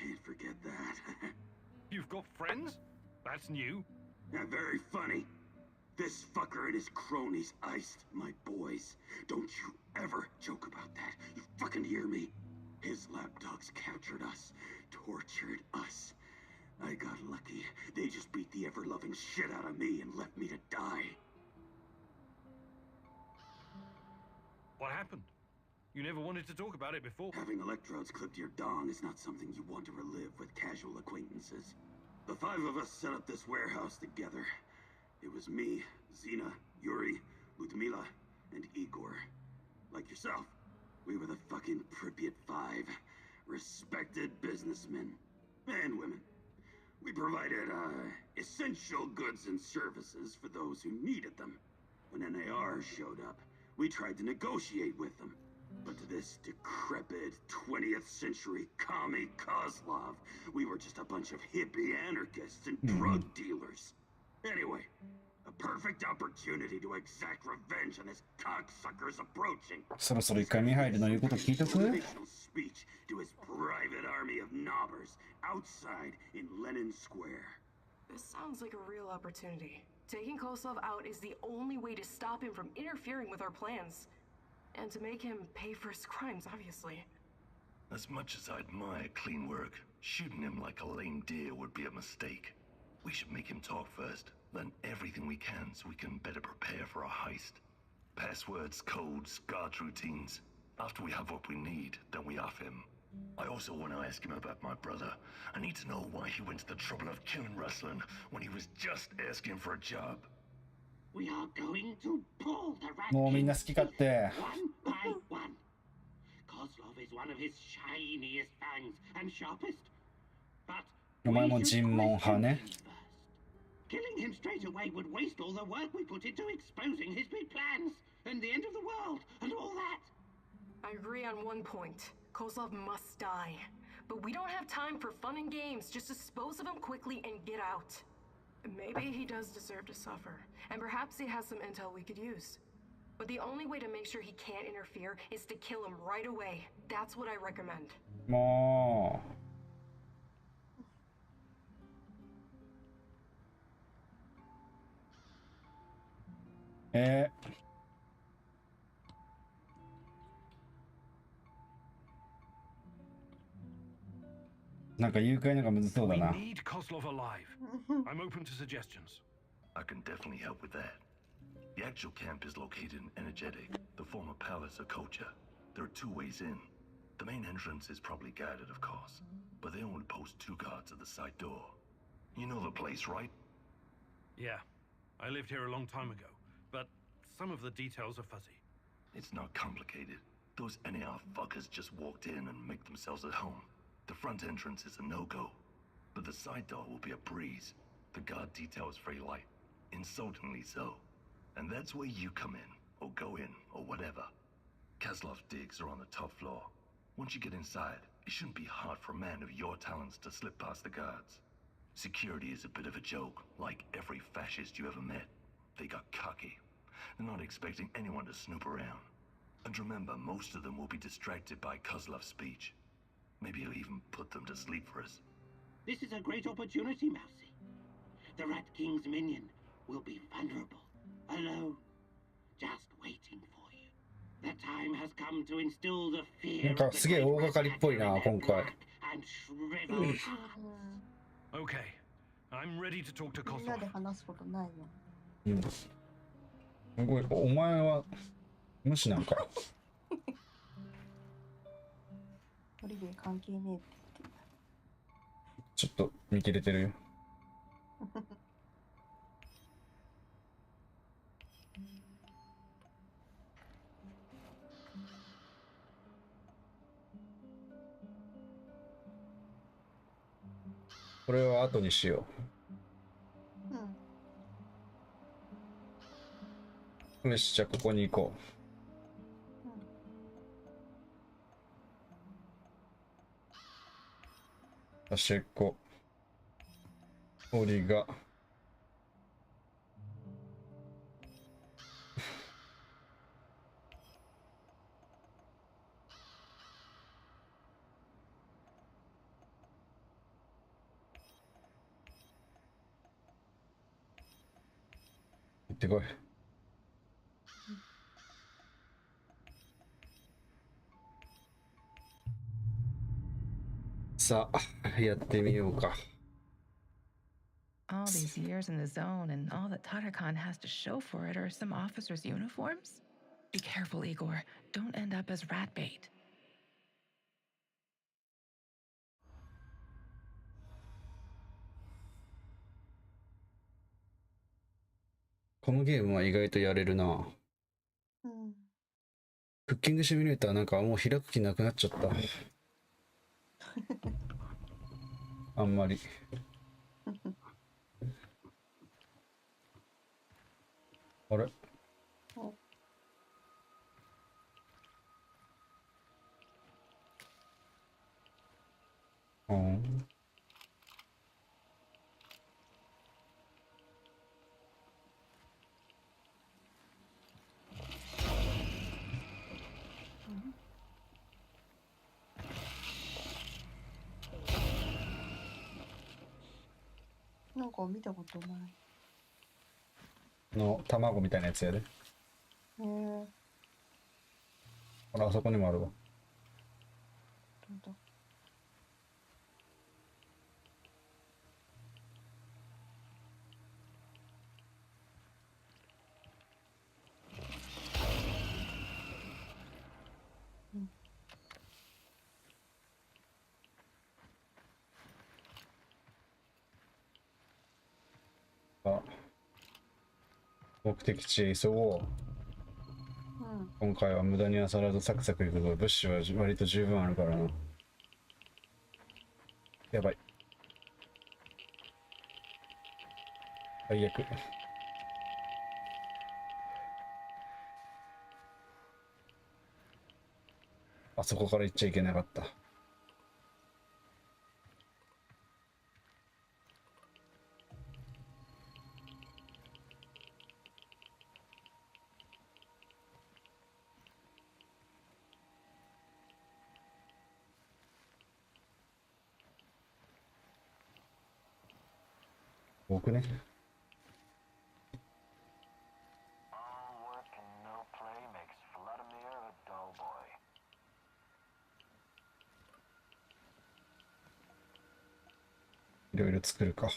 Speaker 3: Can't forget that.
Speaker 4: You've got friends? That's new.
Speaker 3: Very funny. This fucker and his cronies iced my boys. Don't you ever joke about that. You fucking hear me? His lapdogs captured us, tortured us. I got lucky. They just beat the ever-loving shit out of me and left me to die.
Speaker 4: What happened? You never wanted to talk about it before.
Speaker 3: Having electrodes clipped to your dong is not something you want to relive with casual acquaintances. The five of us set up this warehouse together. It was me, Zena, Yuri, Ludmila, and Igor. Like yourself, we were the fucking Pripyat Five. Respected businessmen. And women. We provided, essential goods and services for those who needed them. When NAR showed up, we tried to negotiate with them. But to this decrepit 20th century commie Kozlov, we were just a bunch of hippie anarchists and drug dealers. Anyway, a perfect opportunity to exact revenge on this cocksucker's approaching.
Speaker 1: そろそろ一回ミハイルの言うこと聞いとく？
Speaker 3: Motivational speech to his private army of knobbers outside in Lenin Square.
Speaker 7: This sounds like a real opportunity. Taking Koslov out is the only way to stop him from interfering with our plans. And to make him pay for his crimes, obviously.
Speaker 6: As much as I admire clean work, shooting him like a lame deer would be a mistake. We should make him talk first, learn everything we can so we can better prepare for our heist. Passwords, codes, guard routines. After we have what we need, then we off him. I also want to ask him about my brother. I need to know why he went to the trouble of killing Ruslan when he was just asking for a job.
Speaker 3: We are going to pull the rat
Speaker 1: もうみんな好き勝手。
Speaker 3: one by one. Kozlov is one of his shiniest fangs and sharpest. But
Speaker 1: お前も
Speaker 3: we should
Speaker 1: 尋問派
Speaker 3: question
Speaker 1: ね。
Speaker 3: him first. Killing him straight away would waste all the work we put into exposing his big plans and the end of the world and all that.
Speaker 7: I agree on one point. Koslov must die. But we don't have time for fun and games. Just dispose of him quickly and get out. Maybe he does deserve to suffer, and perhaps he has some intel we could use. But the only way to make sure he can't interfere is to kill him right away. That's what I recommend.
Speaker 1: もう。なんか誘拐のがむずそうだ
Speaker 4: We
Speaker 1: な。
Speaker 4: need Kozlov alive. I'm open to suggestions.
Speaker 6: I can definitely help with that. The actual camp is located in Energetic, the former palace of culture. There are two ways in. The main entrance is probably guarded, of course, but they only post 2 guards at the side door. You know the place, right?
Speaker 4: Yeah, I lived here a long time ago, but some of the details are fuzzy.
Speaker 6: It's not complicated. Those NAR fuckers just walked in and make themselves at home. The front entrance is a no-go, but the side door will be a breeze. The guard detail is very light, insultingly so. And that's where you come in, or go in, or whatever. Kaslov's digs are on the top floor. Once you get inside, it shouldn't be hard for a man of your talents to slip past the guards. Security is a bit of a joke, like every fascist you ever met. They got cocky. They're not expecting anyone to snoop around. And remember, most of them will be distracted by Kozlov's speech. Maybe he'll even put them to sleep for us.
Speaker 3: This is a great opportunity, Mousy. The Rat King's minion will be vulnerable, alone, just waiting for you. The time has come to instill the fear
Speaker 1: なんかすげえ大掛かりっぽいな今回。
Speaker 3: and shrivel hearts.
Speaker 4: Okay, I'm ready to talk to
Speaker 2: みんな
Speaker 4: Kozlov.
Speaker 2: で話すことないの。
Speaker 1: うん。すごい、お前は無視なんか。
Speaker 2: オリビエ関係ねえって言って
Speaker 1: ちょっと見切れてるよ。これは後にしよ
Speaker 2: うん。
Speaker 1: う。よし、じゃあここに行こう。端っこ。檻が。行ってこい。さあ、やってみようか。
Speaker 5: All these years in the zone, and all that Tatakan has to show for it are some officers' uniforms? Be careful, Igor. Don't end up as rat bait.
Speaker 1: このゲームは意外とやれるな。
Speaker 2: うん。
Speaker 1: クッキングシミュレーターなんかもう開く気なくなっちゃった。あんまり。あれ？
Speaker 2: お
Speaker 1: うん。
Speaker 2: なんか見たことない。
Speaker 1: の卵みたいなやつやで。
Speaker 2: へえ。
Speaker 1: ほら、あそこにもあるわ。
Speaker 2: どうだ。
Speaker 1: あ、目的地へ急ごう。
Speaker 2: うん。
Speaker 1: 今回は無駄に漁らずサクサクいくぞ。物資は割と十分あるからな。やばい。最悪。あそこから行っちゃいけなかった。僕ね。いろいろ作るか。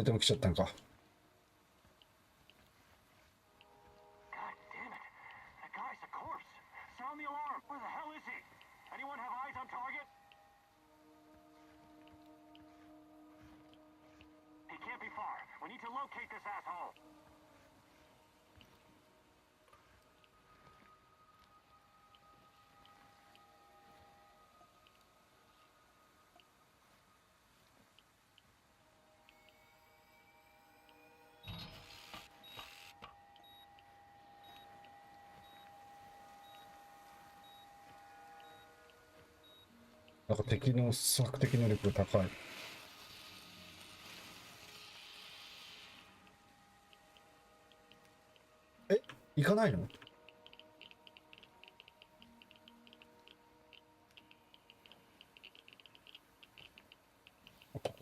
Speaker 1: でも来ちゃったんか。
Speaker 3: God damn it. That guy's a corpse. Sound the alarm. Where the hell is he? Anyone have eyes on target? He can't be far. We need to locate this asshole.
Speaker 1: なんか敵の索敵能力が高い。え、行かないの？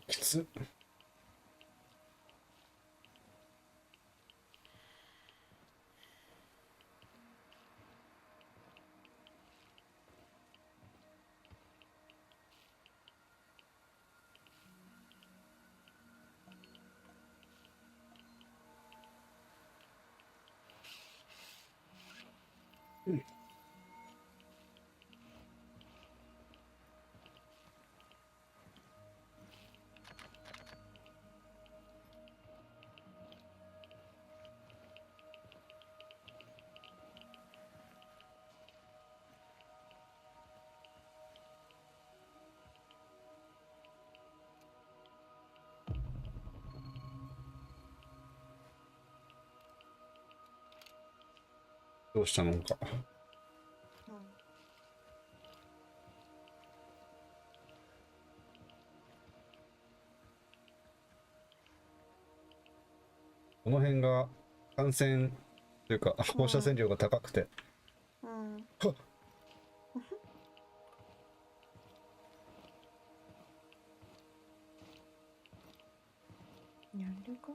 Speaker 1: きつっ。どうしたのか。この辺が感染というか放射線量が高くて、
Speaker 2: うん。
Speaker 1: はっ
Speaker 2: やるか？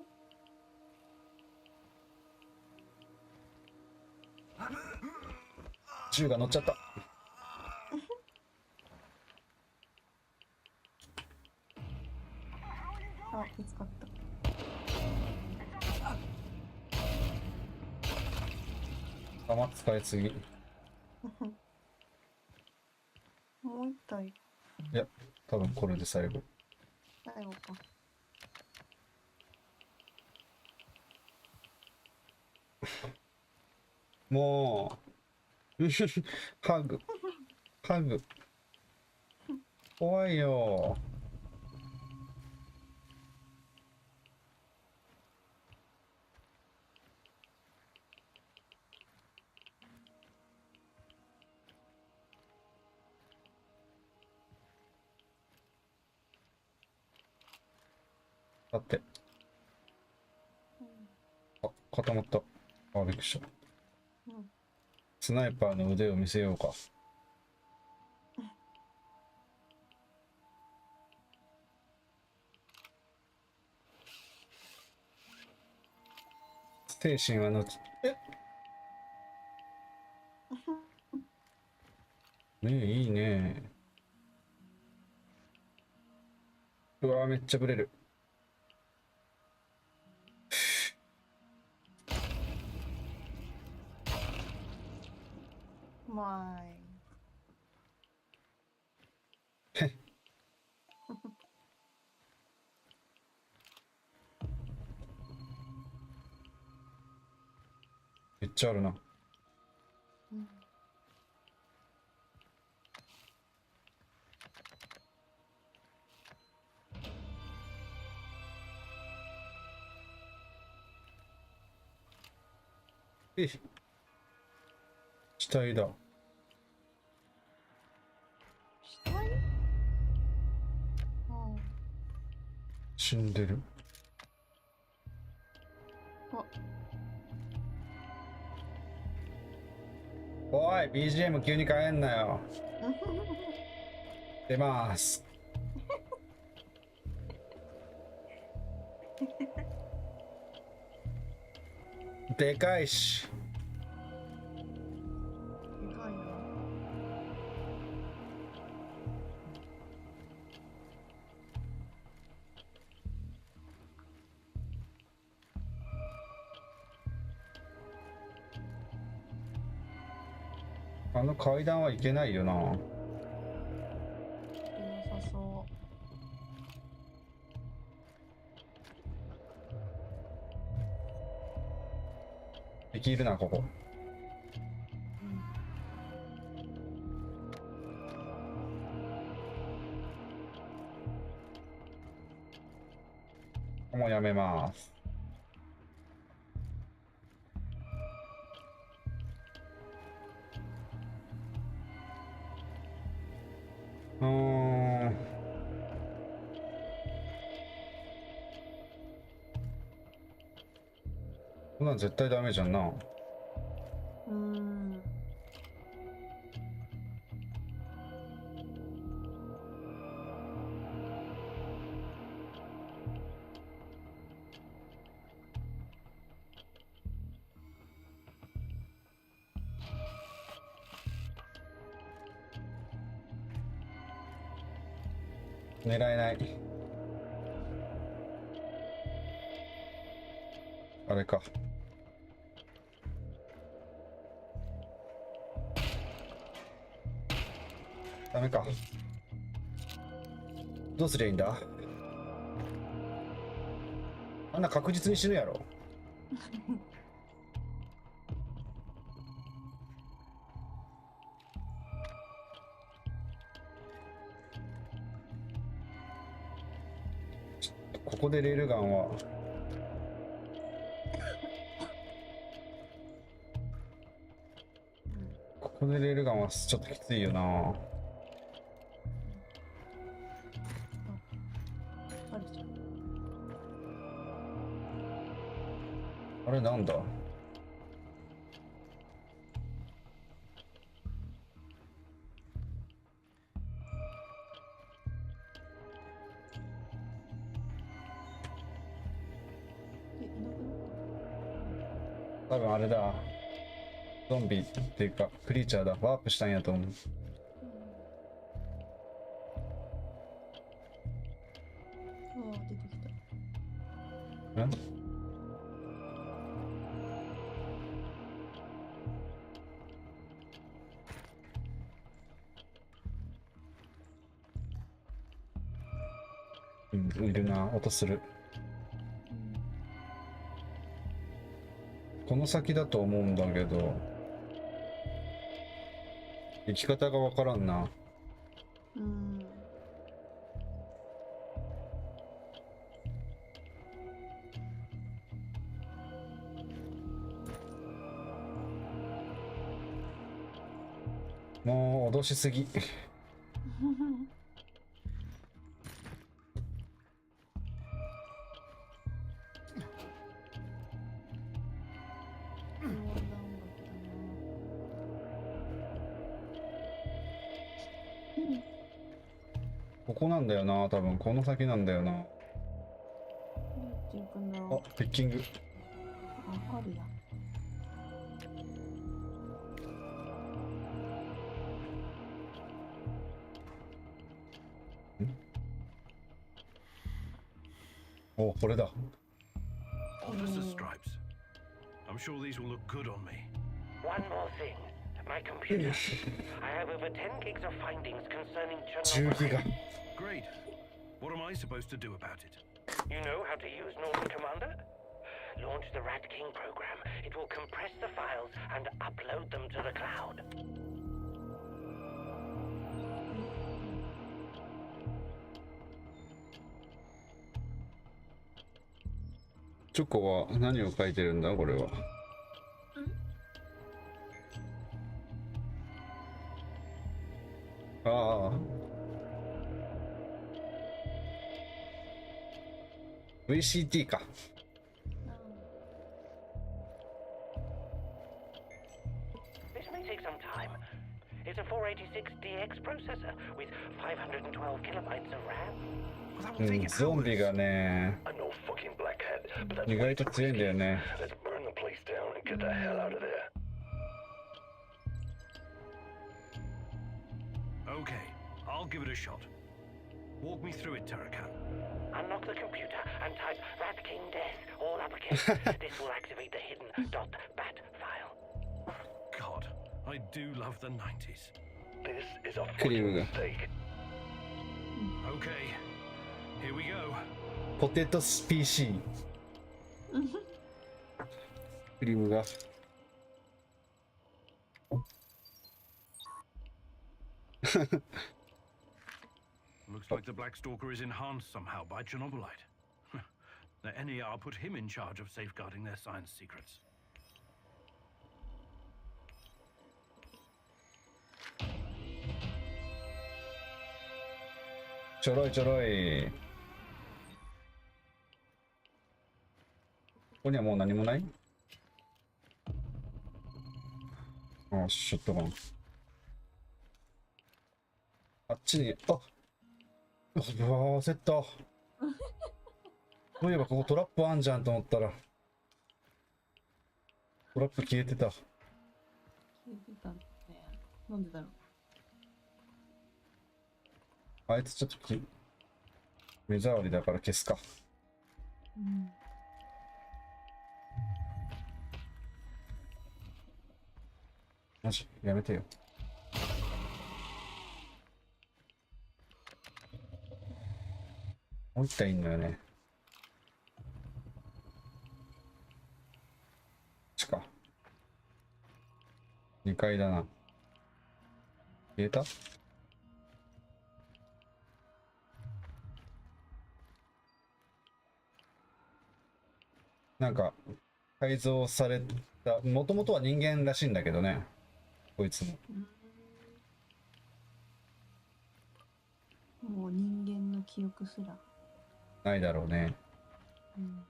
Speaker 1: 銃が乗っちゃった。
Speaker 2: あ、見つかった。
Speaker 1: 弾使いすぎ。い
Speaker 2: もう一体
Speaker 1: や、多分これで最後。
Speaker 2: 最後か。
Speaker 1: もうハグハグ怖いよ。だってあ、固まった。あ、びっくりした。
Speaker 2: うん。
Speaker 1: スナイパーの腕を見せようか。精神は後。ねえ、いいね。うわー、めっちゃブレる。
Speaker 2: まあい。めっちゃあるな。うん。
Speaker 1: えい、死体だ。
Speaker 2: 死体？あ
Speaker 1: 死んでる。
Speaker 2: あ。
Speaker 1: おい、BGM 急に変えんなよ。出ます。でかいし。
Speaker 2: でかいな。
Speaker 1: あの階段はいけないよな。
Speaker 2: 良さそ
Speaker 1: できるな、ここ。もうやめます。こんなん絶対ダメじゃんな。狙えない。あれか。ダメか。どうすりゃいいんだ。あんな確実に死ぬやろ。ここでレールガンはここでレールガンはちょっときついよな。あれなんだ。多分あれだ。ゾンビっていうかクリーチャーだ。ワープしたんやと思う。
Speaker 2: 出てきた。いるな。音する。この先だと思うんだけど行き方がわからんな。もう脅しすぎ。ここなんだよな。多分この先なんだよな。あ、ピッキング。あ、あるや。
Speaker 1: お、これだ。
Speaker 4: Officer stripes. I'm sure these will look good on me.
Speaker 6: One more thing. My computer. I have over 10 gigs of findings concerning
Speaker 1: 10 ギガ。
Speaker 6: Chernobylite.
Speaker 4: Great. What am I supposed to do about it?
Speaker 6: You know how to use Norman Commander? Launch the Rat King program. It will compress the files and upload them to the cloud.
Speaker 1: チョコは何を書いてるんだこれは。ああ。VCT か。
Speaker 6: This may take some time. It's a 486DX processor with 512 kilobytes of RAM.
Speaker 4: Well, that will take
Speaker 1: ゾンビ
Speaker 4: hours.
Speaker 1: がね
Speaker 6: I know fucking black hat, but that's
Speaker 1: 意外と強いんだよね。
Speaker 6: Let's burn the place down and get the hell out of there.
Speaker 4: Okay, I'll give it a shot. Walk me through it, Tarakan.
Speaker 6: Unlock the computer and type Rat King Death, all uppercase. This will activate the hidden .bat file.
Speaker 4: God, I do love the 90s.
Speaker 6: This is a
Speaker 1: Cream.
Speaker 6: fucking mistake.
Speaker 4: Okay, here we go.
Speaker 1: ポテトス PC。クリームが。
Speaker 4: Looks like the Black Stalker is enhanced somehow by Chernobylite. The NER put him in charge of safeguarding their science secrets.
Speaker 1: ちょろいちょろい。ここにはもう何もない？あ、ショットガン。あっちに、あっ、うわー、焦った。そういえばここトラップあんじゃんと思ったら、トラップ消えてた。
Speaker 2: 消えてたんだね。なんでだろう。
Speaker 1: あいつちょっと目障りだから消すか。
Speaker 2: うん。
Speaker 1: マジやめてよ。もう一体いんのよね。こっちか。2階だな。消えた？なんか改造された、もともとは人間らしいんだけどね、こいつも。
Speaker 2: もう人間の記憶すら。
Speaker 1: ないだろうね。
Speaker 2: うん。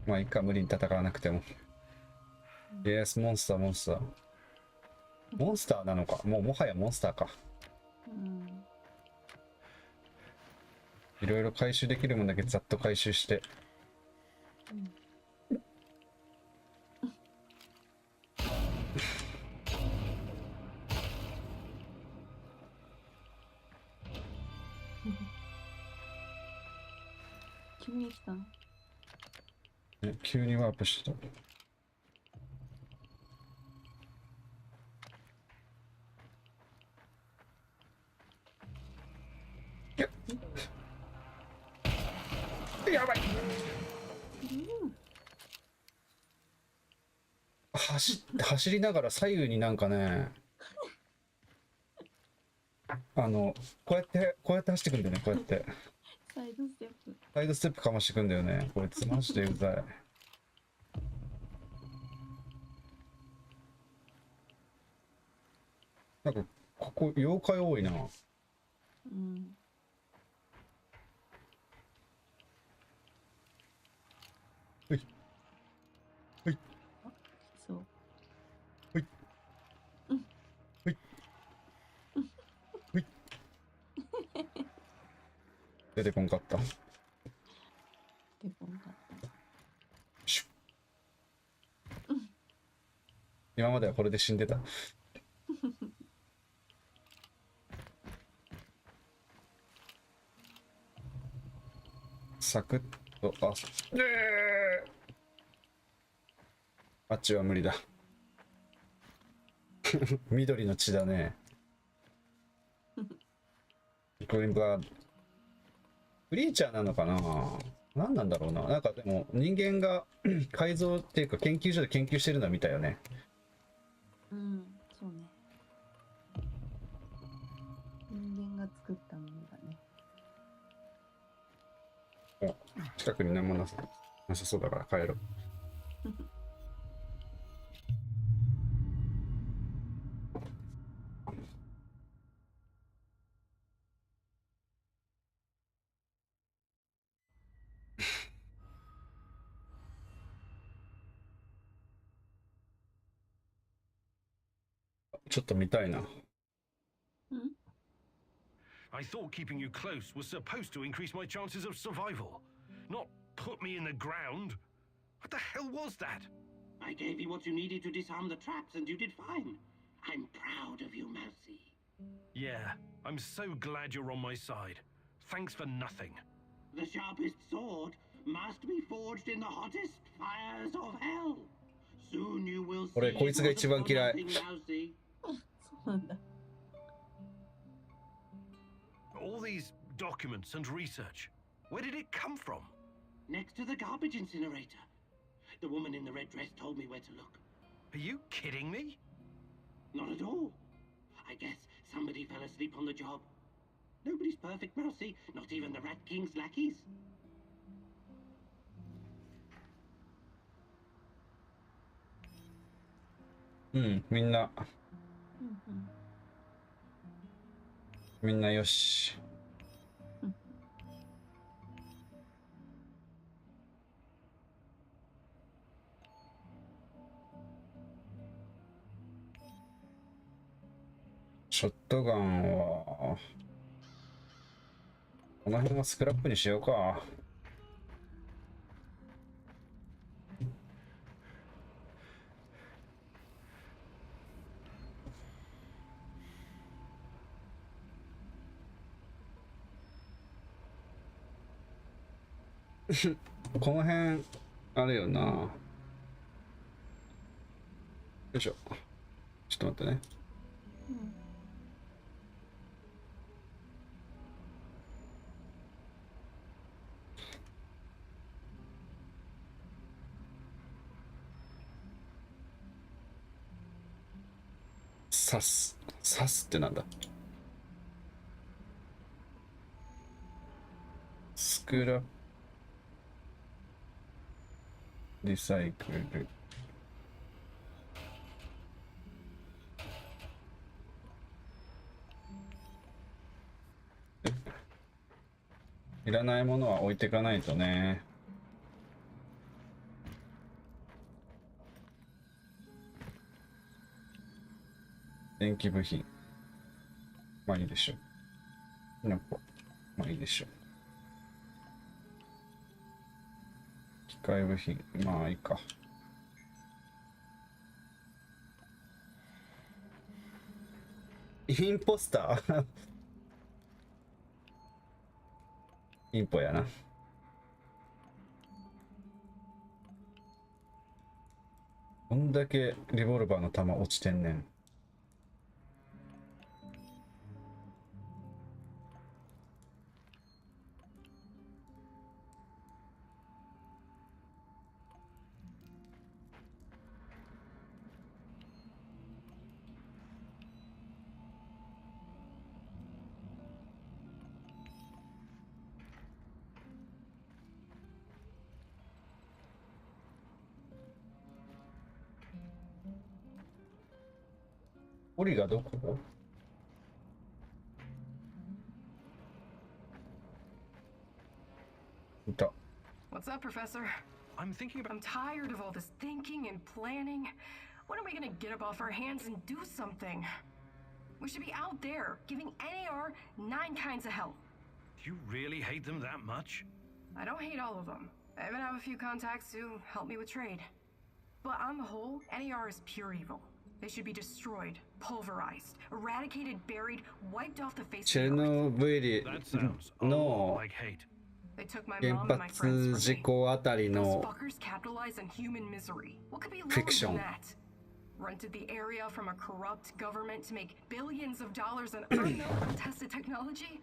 Speaker 1: まあいいか、無理に戦わなくても。イエス、モンスターモンスター。モンスターなのか、もはやモンスターか。
Speaker 2: うん。
Speaker 1: いろいろ回収できるもんだけざっと回収して。
Speaker 2: うん。急に来たの？
Speaker 1: 急にワープした。やばい。走りながら左右になんかね、こうやって走ってくんだよね、こうやって。
Speaker 2: サイドステップ。
Speaker 1: サイドステップかましてくんだよね。こいつマジでうざい。なんか、ここ妖怪多いな。
Speaker 2: うん。
Speaker 1: ほい。ほい。
Speaker 2: そう。
Speaker 1: ほい。ほい。ほい。出てこんかった。
Speaker 2: 出てこんかった。
Speaker 1: シュッ。今まではこれで死んでた。サクッと、あっちは無理だ。緑の血だね。グリーンブラッド。クリーチャーなのかな？何なんだろうな。なんかでも人間が改造っていうか研究所で研究してるのは見たよね。
Speaker 2: うん、そうね。人間が作ったものだね。
Speaker 1: 近くに何もなさそうだから帰ろう。ちょっと見たいな。
Speaker 4: I thought keeping you close was supposed to increase my chances of survival, not put me in the ground. What the hell was that?
Speaker 3: I gave you what you needed to disarm the traps, and you did fine. I'm proud of you, Mousy.
Speaker 4: Yeah, I'm so glad you're on my side. Thanks for nothing.
Speaker 3: The sharpest sword must be forged in the hottest fires of hell. Soon you will see
Speaker 1: 俺こいつが一番嫌い。
Speaker 2: そうなんだ。
Speaker 4: All these documents and research. Where did it come from?
Speaker 3: Next to the garbage incinerator. The woman in the red dress told me where to look.
Speaker 4: Are you kidding me?
Speaker 3: Not at all. I guess somebody fell asleep on the job. Nobody's perfect, Mousy. Not even the Rat King's lackeys.
Speaker 1: うん、みんな
Speaker 2: うんうん。
Speaker 1: みんなよし。ショットガンはこの辺はスクラップにしようか。この辺あれよな。よいしょ。ちょっと待ってね。刺すってなんだ。スクラップリサイクル。いらないものは置いていかないとね。電気部品。まあいいでしょう。なんかまあいいでしょう。機械部品。まあいいか。インポスターインポやな。こんだけリボルバーの弾落ちてんねん。オリがどこ？いた。
Speaker 7: What's up, Professor?
Speaker 4: I'm thinking about.
Speaker 7: I'm tired of all this thinking and planning. When are we gonna get up off our hands and do something? We should be out there, giving NAR 9 kinds of hell.
Speaker 4: Do you really hate them that much?
Speaker 7: I don't hate all of them. I even have a few contacts who help me with trade. But on the whole, NAR is pure evil. They should be destroyed, pulverized, eradicated, buried, wiped off the face of
Speaker 1: チェル
Speaker 7: the earth.
Speaker 1: ノブイリ
Speaker 4: That sounds a
Speaker 1: の
Speaker 4: lot like hate.
Speaker 7: They took my
Speaker 1: 原
Speaker 7: mom and my
Speaker 1: 発
Speaker 7: friends
Speaker 1: 事
Speaker 7: from me.
Speaker 1: 故あたり
Speaker 7: Those
Speaker 1: の
Speaker 7: fuckers capitalize on human misery. What could be lower
Speaker 1: Fiction.
Speaker 7: than that? Rented the area from a corrupt government to make billions of dollars on unknown, untested technology?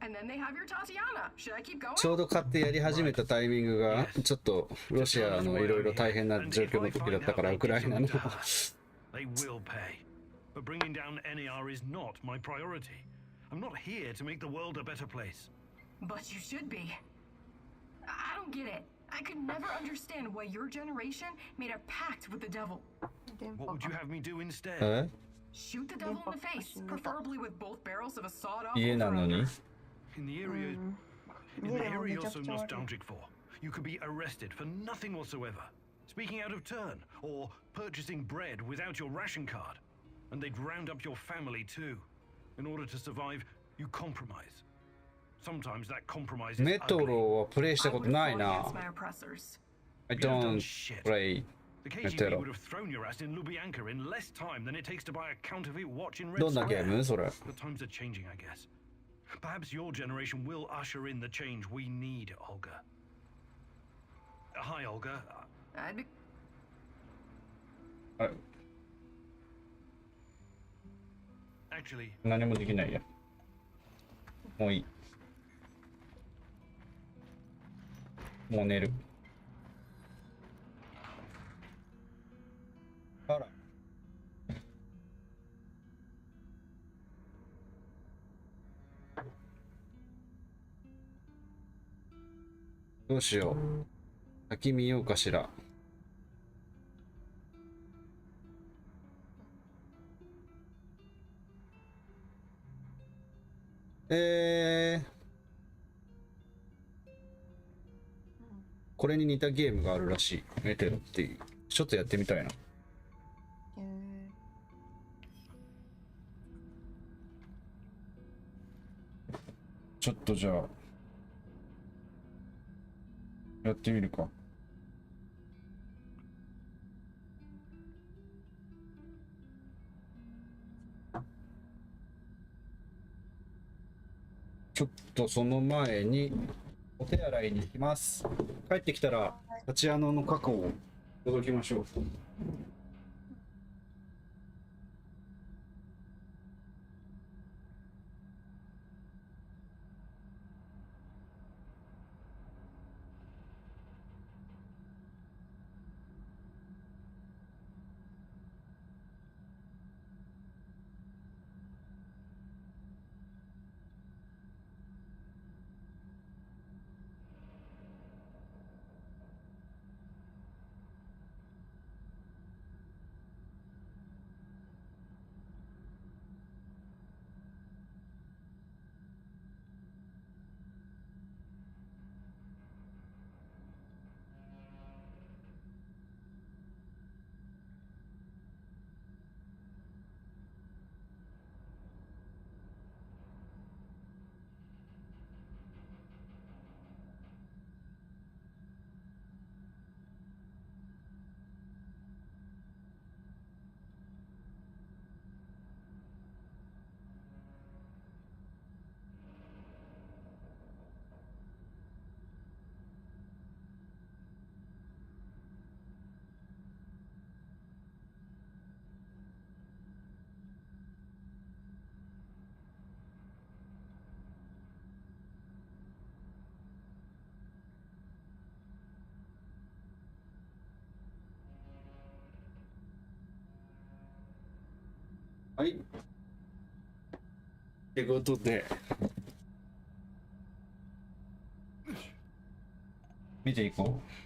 Speaker 7: And then they have your Tatiana. Should I keep going?
Speaker 1: ちょうど買ってやり始めたタイミングがちょっとロシアのいろいろ大変な状況の時だったからウクライナの
Speaker 4: They will pay. But bringing down NAR is not my priority. I'm not here to make the world a better place.
Speaker 7: But you should be. I don't get it. I could never understand why your generation made a pact with the devil.
Speaker 2: 電
Speaker 4: What
Speaker 2: 波
Speaker 4: would you
Speaker 2: か。
Speaker 4: have me do instead?
Speaker 1: え
Speaker 7: Shoot the devil in the face, preferably with both barrels of a sawed-off
Speaker 1: 家なのに
Speaker 4: In the
Speaker 2: う
Speaker 4: area,
Speaker 2: ん。
Speaker 4: in
Speaker 2: 家
Speaker 4: the
Speaker 2: でも
Speaker 4: area
Speaker 2: め
Speaker 4: you're
Speaker 2: ちゃ
Speaker 4: so
Speaker 2: くちゃ悪い。
Speaker 4: nostalgic for, you could be arrested for nothing whatsoever. Speaking out of turn, or purchasing bread without your ration card. And they'd round up your family too. In order to survive, you compromise. Sometimes that compromise is
Speaker 1: メト
Speaker 4: ugly.
Speaker 1: ロはプレイした
Speaker 7: I
Speaker 1: こ
Speaker 7: would
Speaker 1: と
Speaker 7: have
Speaker 1: ない
Speaker 7: fought
Speaker 1: な
Speaker 7: against my oppressors.
Speaker 1: I
Speaker 4: You have done
Speaker 1: don't
Speaker 4: shit.
Speaker 1: play
Speaker 4: The
Speaker 1: メ
Speaker 4: KGB
Speaker 1: トロ
Speaker 4: would have thrown your ass in Lubyanka in less time than it takes to buy a counterfeit watch in Red
Speaker 1: どんなゲー
Speaker 4: Square.
Speaker 1: ムそれ
Speaker 4: The times are changing, I guess. Perhaps your generation will usher in the change we need, Olga. Hi, Olga.
Speaker 7: I'd be
Speaker 1: あれ
Speaker 4: Actually,
Speaker 1: 何もできないや。もういい。もう寝る。あら。どうしよう。先見ようかしら。これに似たゲームがあるらしい。メテロっていう。ちょっとやってみたいな。ちょっとじゃあ、やってみるか。ちょっとその前にお手洗いに行きます。帰ってきたらタチアノの過去を届きましょう。はい。ってことで、見ていこう。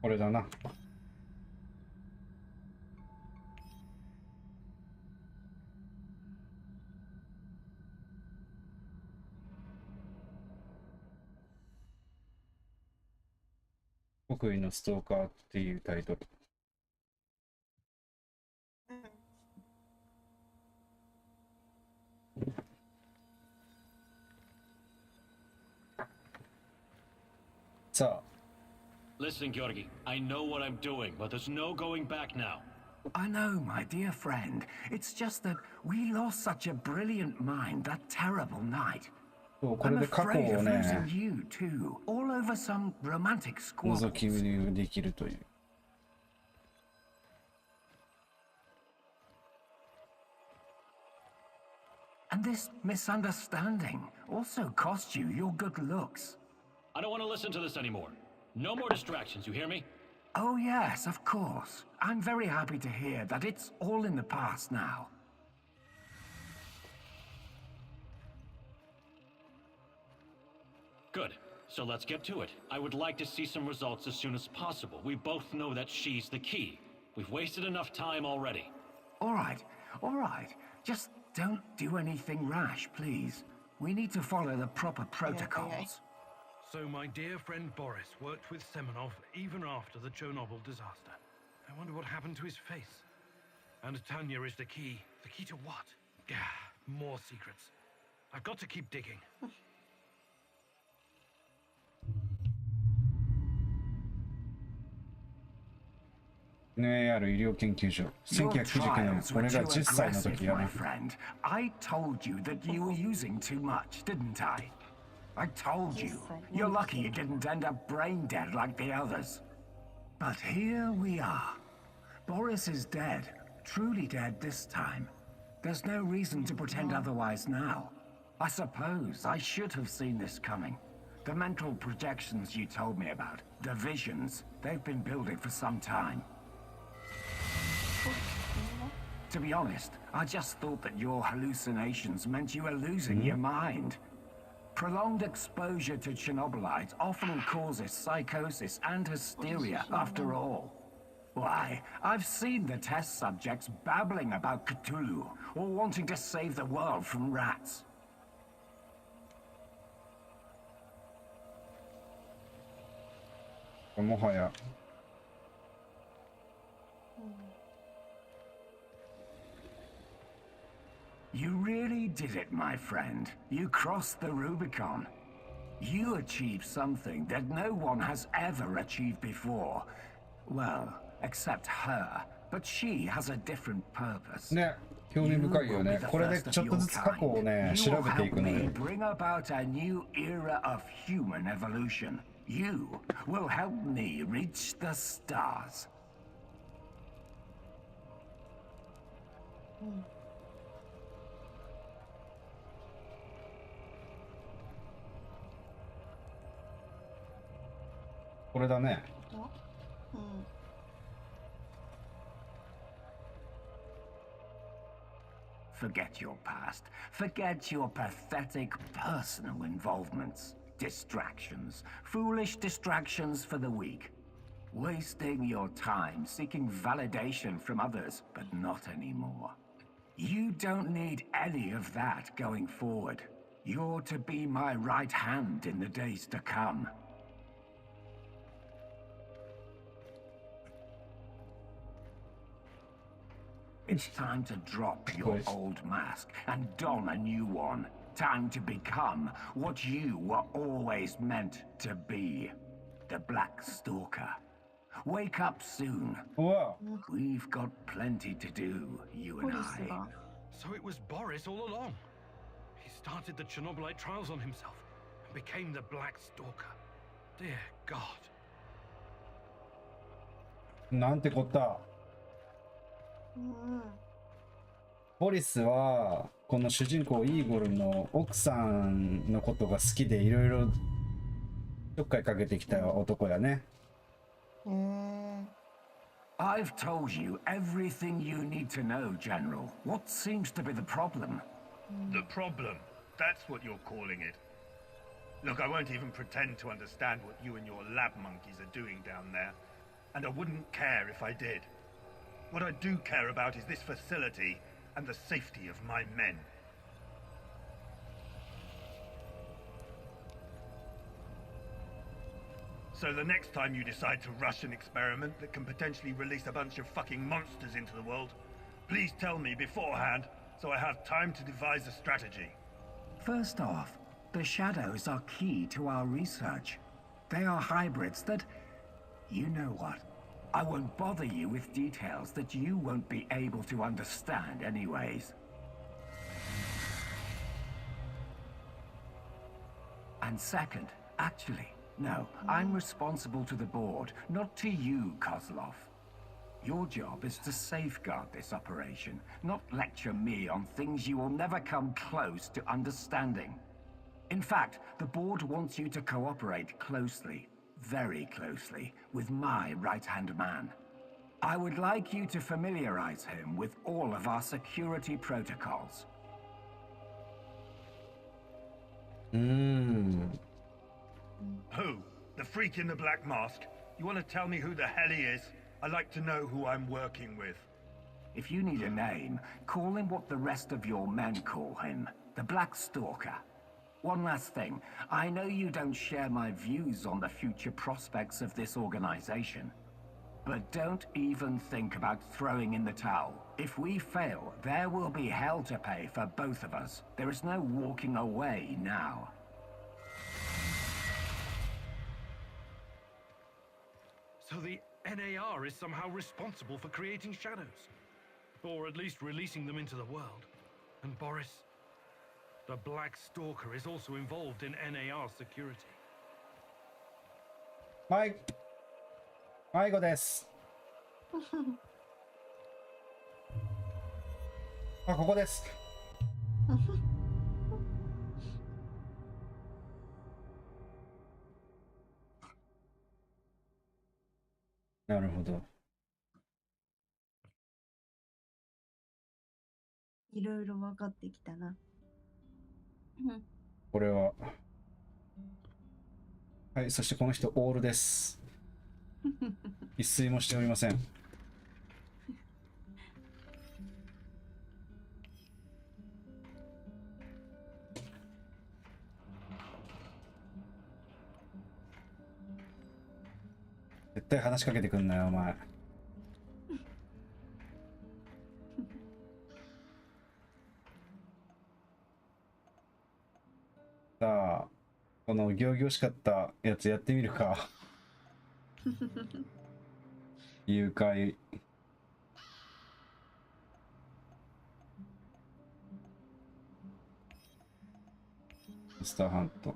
Speaker 1: これだな。得意のストーカーっていうタイトル。さあ。
Speaker 8: Listen, Georgi, I know what I'm doing, but there's no going back now.
Speaker 9: I know, my dear friend. It's just that we lost such a brilliant mind that terrible night.
Speaker 1: そうこれ
Speaker 9: I'm
Speaker 1: で過去
Speaker 9: afraid
Speaker 1: を
Speaker 9: of
Speaker 1: ね、
Speaker 9: losing you too, all over some romantic
Speaker 1: 覗き
Speaker 9: squabbles.
Speaker 1: 見できるという。
Speaker 9: And this misunderstanding also cost you your good looks.
Speaker 8: I don't want to listen to this anymore. No more distractions, you hear me?
Speaker 9: Oh yes, of course. I'm very happy to hear that it's all in the past now.
Speaker 8: Good. So let's get to it. I would like to see some results as soon as possible. We both know that she's the key. We've wasted enough time already.
Speaker 9: All right. Just don't do anything rash, please. We need to follow the proper protocols.
Speaker 4: So my dear friend Boris worked with Semenov even after the Chernobyl disaster. I wonder what happened to his face. And Tanya is the key. The key to what? Gah, more secrets. I've got to keep digging.
Speaker 1: 「NAR 医療研究所。1999年、俺が10歳の時やる。
Speaker 9: I told you that you were using too much, didn't I? I told you. You're lucky you didn't end up brain dead like the others. But here we are. Boris is dead. Truly dead this time. There's no reason to pretend otherwise now. I suppose I should have seen this coming. The mental projections you told me about, the visions, they've been building for some time. To be honest, I just thought that your hallucinations meant you were losing your mind. Prolonged exposure to Chernobylite often causes psychosis and hysteria after all. Why, I've seen the test subjects babbling about Cthulhu or wanting to save the world from rats.
Speaker 1: もはや。
Speaker 9: You really did it, my friend. You crossed the Rubicon. You achieved something that no one has ever achieved before. Well, except her. But she has a different purpose.
Speaker 1: ね、興味深いよね。これでちょっとずつ過去をね、調べていくのよ。
Speaker 9: Bring about a new era of human evolution. You will help me reach the stars.
Speaker 1: これだね。
Speaker 9: Forget your past. Forget your pathetic personal involvements. Distractions. Foolish distractions for the weak. Wasting your time seeking validation from others, but not anymore. You don't need any of that going forward. You're to be my right hand in the days to come. It's time to drop your old mask and don a new one. Time to become what you were always meant to be. The Black Stalker. Wake up soon.
Speaker 1: Whoa.
Speaker 9: We've got plenty to do, you and I.
Speaker 4: So it was Boris all along. He started the Chernobylite trials on himself and became the Black Stalker. Dear God.
Speaker 1: なんてこった。ボリスはこの主人公イーゴルの奥さんのことが好きでいろいろちょっかいかけてきた男やね。
Speaker 9: I've told you everything you need to know, General. What seems to be the problem?
Speaker 10: The problem? That's what you're calling it. Look, I won't even pretend to understand what you and your lab monkeys are doing down there. And I wouldn't care if I did. What I do care about is this facility and the safety of my men. So the next time you decide to rush an experiment that can potentially release a bunch of fucking monsters into the world, please tell me beforehand so I have time to devise a strategy.
Speaker 9: First off, the shadows are key to our research. They are hybrids that... You know what? I won't bother you with details that you won't be able to understand anyways. And second, actually, no, I'm responsible to the board, not to you, Kozlov. Your job is to safeguard this operation, not lecture me on things you will never come close to understanding. In fact, the board wants you to cooperate closely. Very closely with my right-hand man. I would like you to familiarize him with all of our security protocols.
Speaker 10: Who? The freak in the black mask? You want to tell me who the hell he is? I like to know who I'm working with.
Speaker 9: If you need a name, call him what the rest of your men call him. The Black Stalker. One last thing. I know you don't share my views on the future prospects of this organization. But don't even think about throwing in the towel. If we fail, there will be hell to pay for both of us. There is no walking away now.
Speaker 4: So the NAR is somehow responsible for creating shadows. Or at least releasing them into the world. And Boris, the Black Stalker is also involved in NAR security.
Speaker 1: 迷子です。あ、ここです。なるほど。
Speaker 2: いろいろ分かってきたな。
Speaker 1: これは。はい、そしてこの人、オールです。一睡もしておりません。絶対話しかけてくんなよ、お前。さあ、この仰々しかったやつやってみるか。誘拐。スターハント。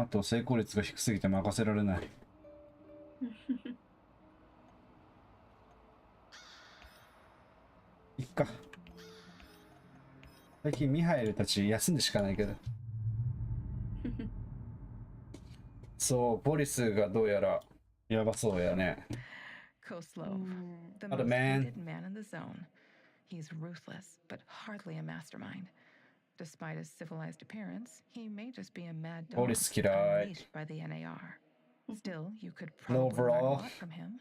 Speaker 1: あと成功率が低すぎて任せられない。いっか。最近ミハエルたち休んでしかないけど。そう、ボリスがどうやらやばそうやね。
Speaker 5: Koslov, the
Speaker 1: Not a
Speaker 5: most
Speaker 1: man.
Speaker 5: hated man in the zone. He's ruthless, but hardly a mastermind. Despite his civilized appearance, he may just be a mad dog unleashed by the NAR. Still, you could probably learn a lot from him.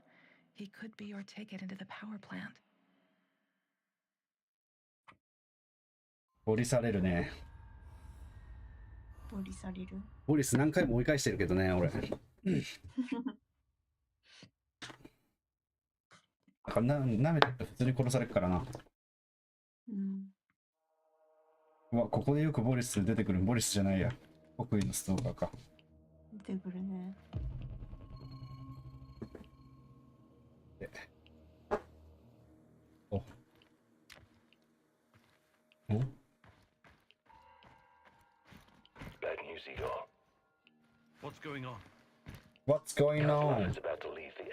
Speaker 5: He could be your ticket into the power plant.
Speaker 1: ボリされるね。
Speaker 2: ボリされる。
Speaker 1: ボリス何回も追い返してるけどね、俺。なめてると普通に殺されるからな。うわ、ここでよくボリス出てくる。ボリスじゃないや。国威のストーカーか。
Speaker 2: 出てくるね。
Speaker 1: お。
Speaker 6: Bad news, Igor.
Speaker 4: What's going on?
Speaker 1: What's going on?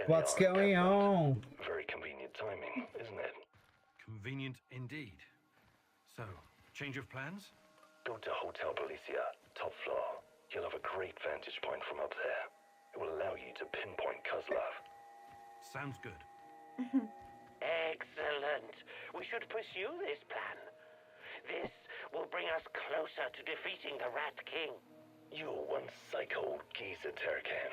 Speaker 1: What's going on?
Speaker 6: Very convenient timing, isn't it?
Speaker 4: Convenient indeed. So, change of plans?
Speaker 6: Go to Hotel Policia, top floor. You'll have a great vantage point from up there. It will allow you to pinpoint Kozlov.
Speaker 4: Sounds good.
Speaker 3: Excellent. We should pursue this plan. This will bring us closer to defeating the Rat King.
Speaker 6: You're one psycho geezer, Terracan.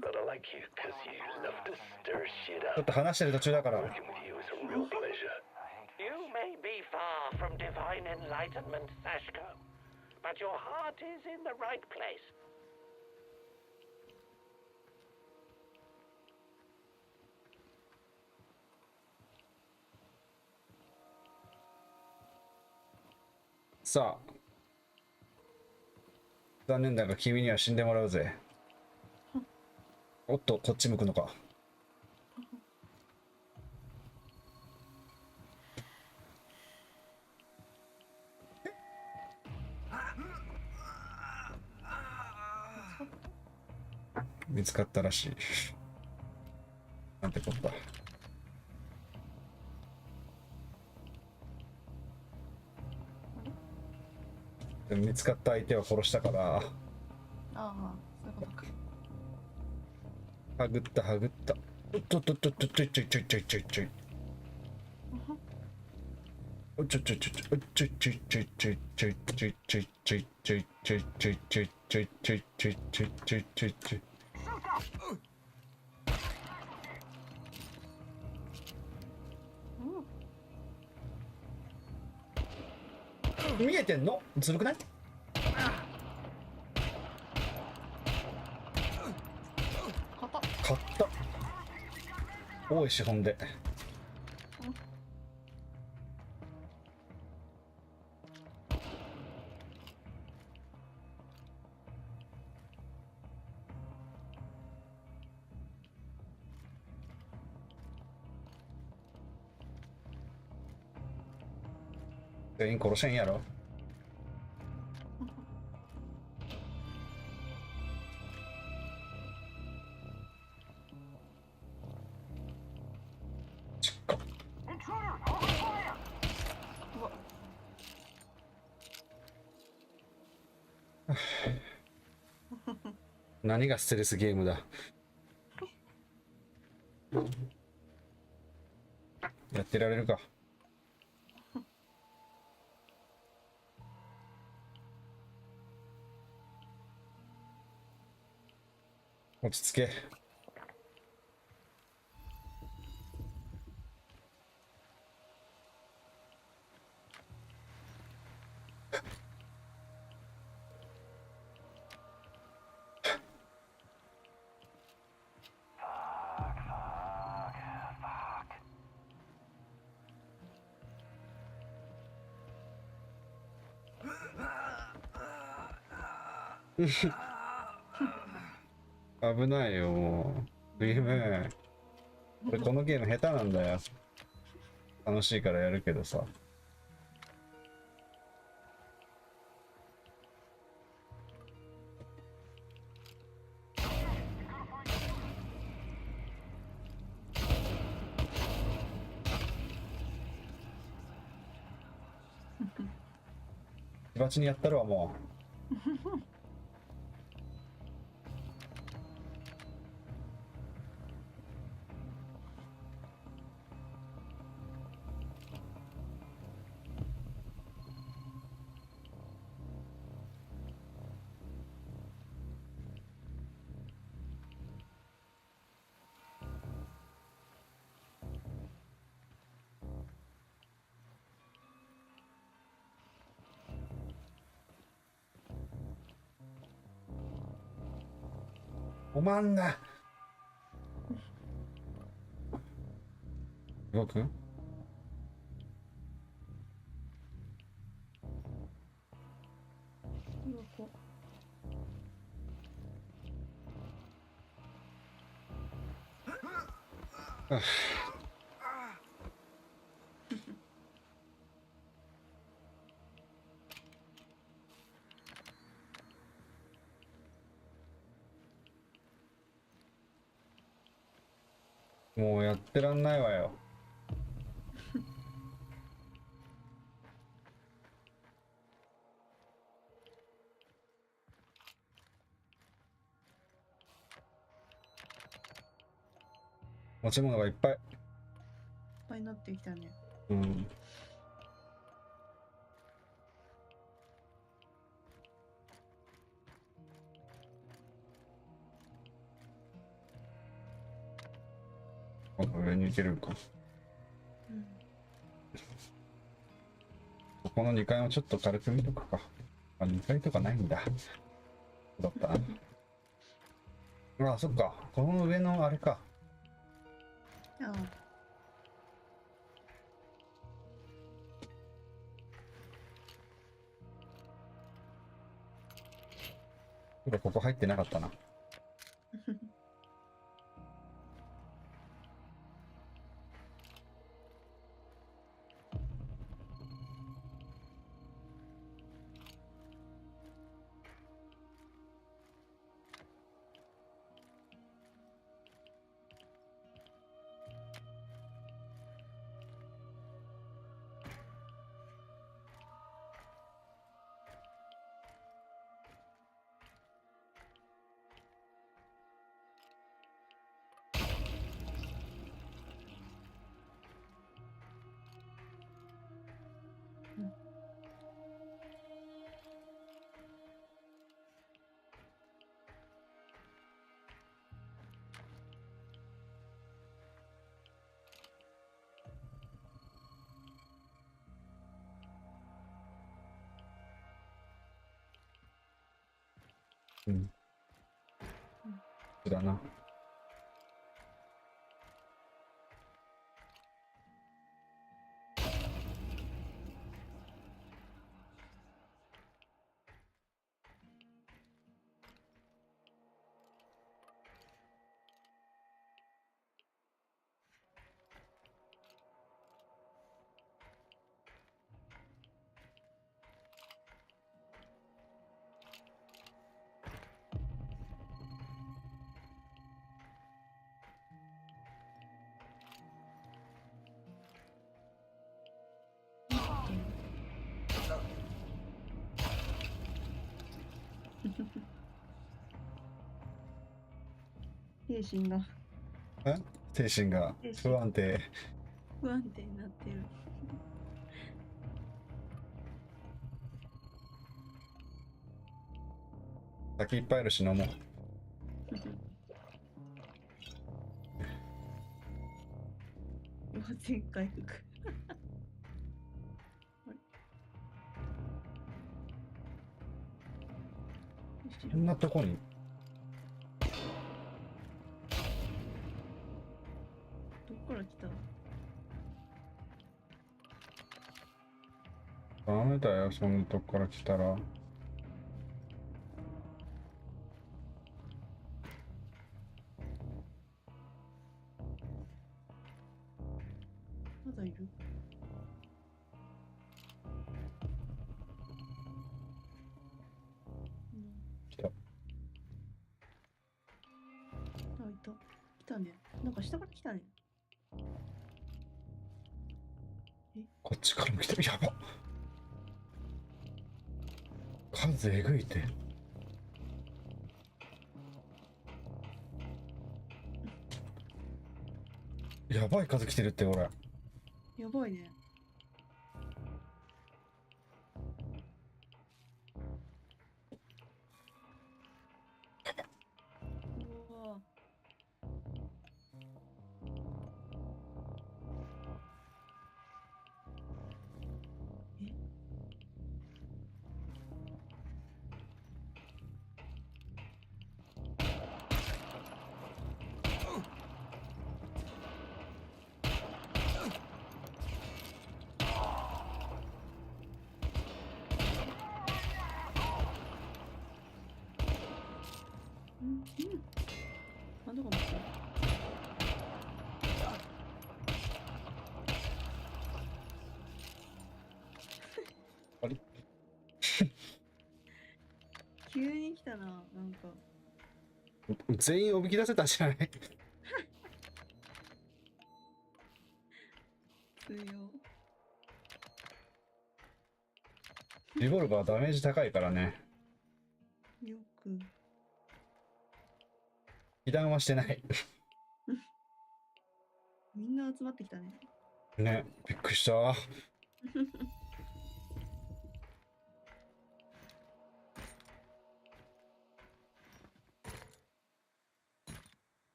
Speaker 6: But I like you because you love to stir shit
Speaker 1: ちょっ
Speaker 6: up.
Speaker 1: と話してる途中だから。
Speaker 6: Working with you is a real pleasure.
Speaker 3: You may be far from divine enlightenment, Sashko, but your heart is in the right place.
Speaker 1: さあ。残念だが君には死んでもらうぜ。おっと、こっち向くのか。見つかったらしい。なんてこった。でも見つかった相手は殺したから。
Speaker 2: ああ、そういうことか。
Speaker 1: はぐったはぐった。おっとっとっとっとちょいちょいちょいちょいちょいちょい。おちょちょちょちょちょいちょいちょいちょいちょいちょいちょいちょいちょいちょいちょいちょいちょいちょいちょいちょいちょいちょいちょい。見えてんの？ずるくない？勝った。多い資本で。全員殺せんやろ。ちっか。何がステルスゲームだ。やってられるか。落ち着け。危ないよ、もう。ゲーム。俺このゲーム下手なんだよ。楽しいからやるけどさ。バチにやったるわ、もう。おまんな。動く？もうやってらんないわよ。持ち物がいっぱい。
Speaker 2: いっぱいになってきたね。
Speaker 1: うん。上に行けるか。
Speaker 2: うん。
Speaker 1: ここの2階もちょっと軽く見とくか。あ、2階とかないんだ。だったな。あ、そっか。この上のあれか。
Speaker 2: ああ。
Speaker 1: ここ入ってなかったな。うん。そうだな。
Speaker 2: 精神が
Speaker 1: 精神が不安定。
Speaker 2: 不安定になってる。
Speaker 1: 先いっぱいあるし飲もう。
Speaker 2: 全回復。
Speaker 1: こんなとこに
Speaker 2: どこから来た？
Speaker 1: ダメだよ、そんなとこから来たら。
Speaker 2: まだいる？
Speaker 1: 来た。
Speaker 2: あ、いた。来たね。なんか下から来たね。
Speaker 1: こっちからも来た。やばっ。数えぐいて。やばい数来てるって俺。
Speaker 2: やばいね。うわ。あ、どこ持ってる？
Speaker 1: あれ
Speaker 2: 急に来たな、なんか。
Speaker 1: 全員おびき出せたんじゃない？
Speaker 2: 強。
Speaker 1: リボルバーダメージ高いからね。
Speaker 2: よく。
Speaker 1: 被弾はしてない。
Speaker 2: みんな集まってきたね。
Speaker 1: ね、びっくりした。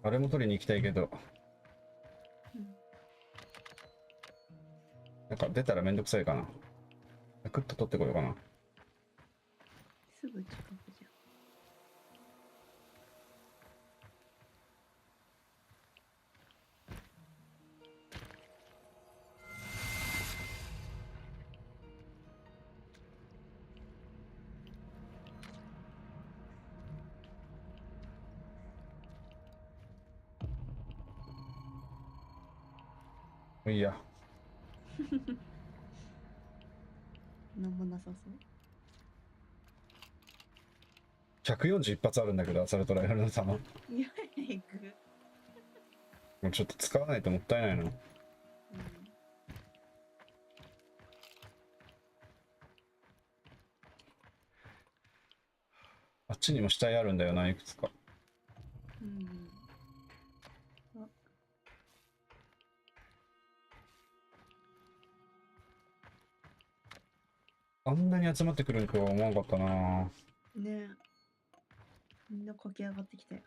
Speaker 1: あれも取りに行きたいけど、なんか出たらめんどくさいかな。サクッと取ってこようかな。
Speaker 2: すぐ近くじゃん。
Speaker 1: もういいや。
Speaker 2: なんもなさそう。
Speaker 1: 141発あるんだけど、アサルトライフルの弾。
Speaker 2: いや、行く。
Speaker 1: もうちょっと使わないともったいないな。あっちにも死体あるんだよな、いくつか。あんなに集まってくるとは思わなかったな。
Speaker 2: ねえ。みんな駆け上がってきて。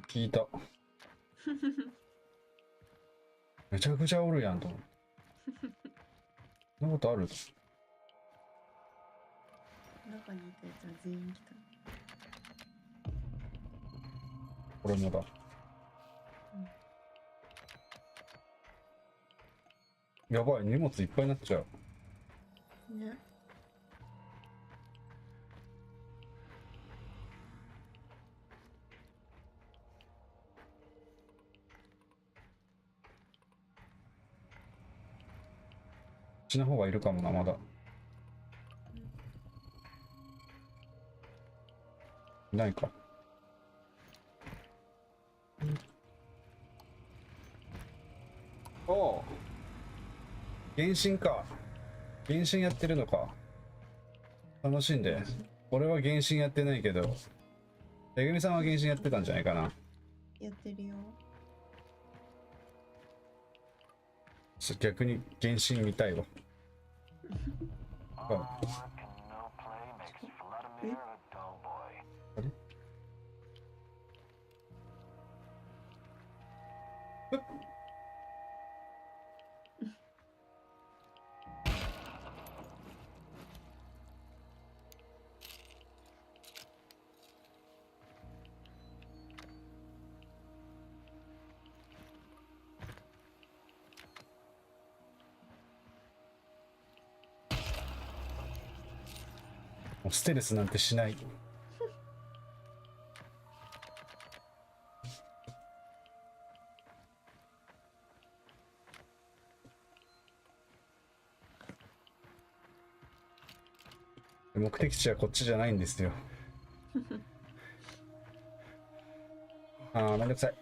Speaker 1: 聞いた。めちゃくちゃおるやんと思って。そんなことある？
Speaker 2: 中にいたやつは全員来た。
Speaker 1: これもだ。やばい、荷物いっぱいになっちゃう。
Speaker 2: ね。
Speaker 1: こっちの方がいるかもな、まだ。いないか。おお。原神か。原神やってるのか。楽しんで。俺は原神やってないけど、めぐみさんは原神やってたんじゃないかな。
Speaker 2: やってるよ。
Speaker 1: 逆に原神見たいわ。あれもうステルスなんてしない。目的地はこっちじゃないんですよ。ああ、めんどくさい。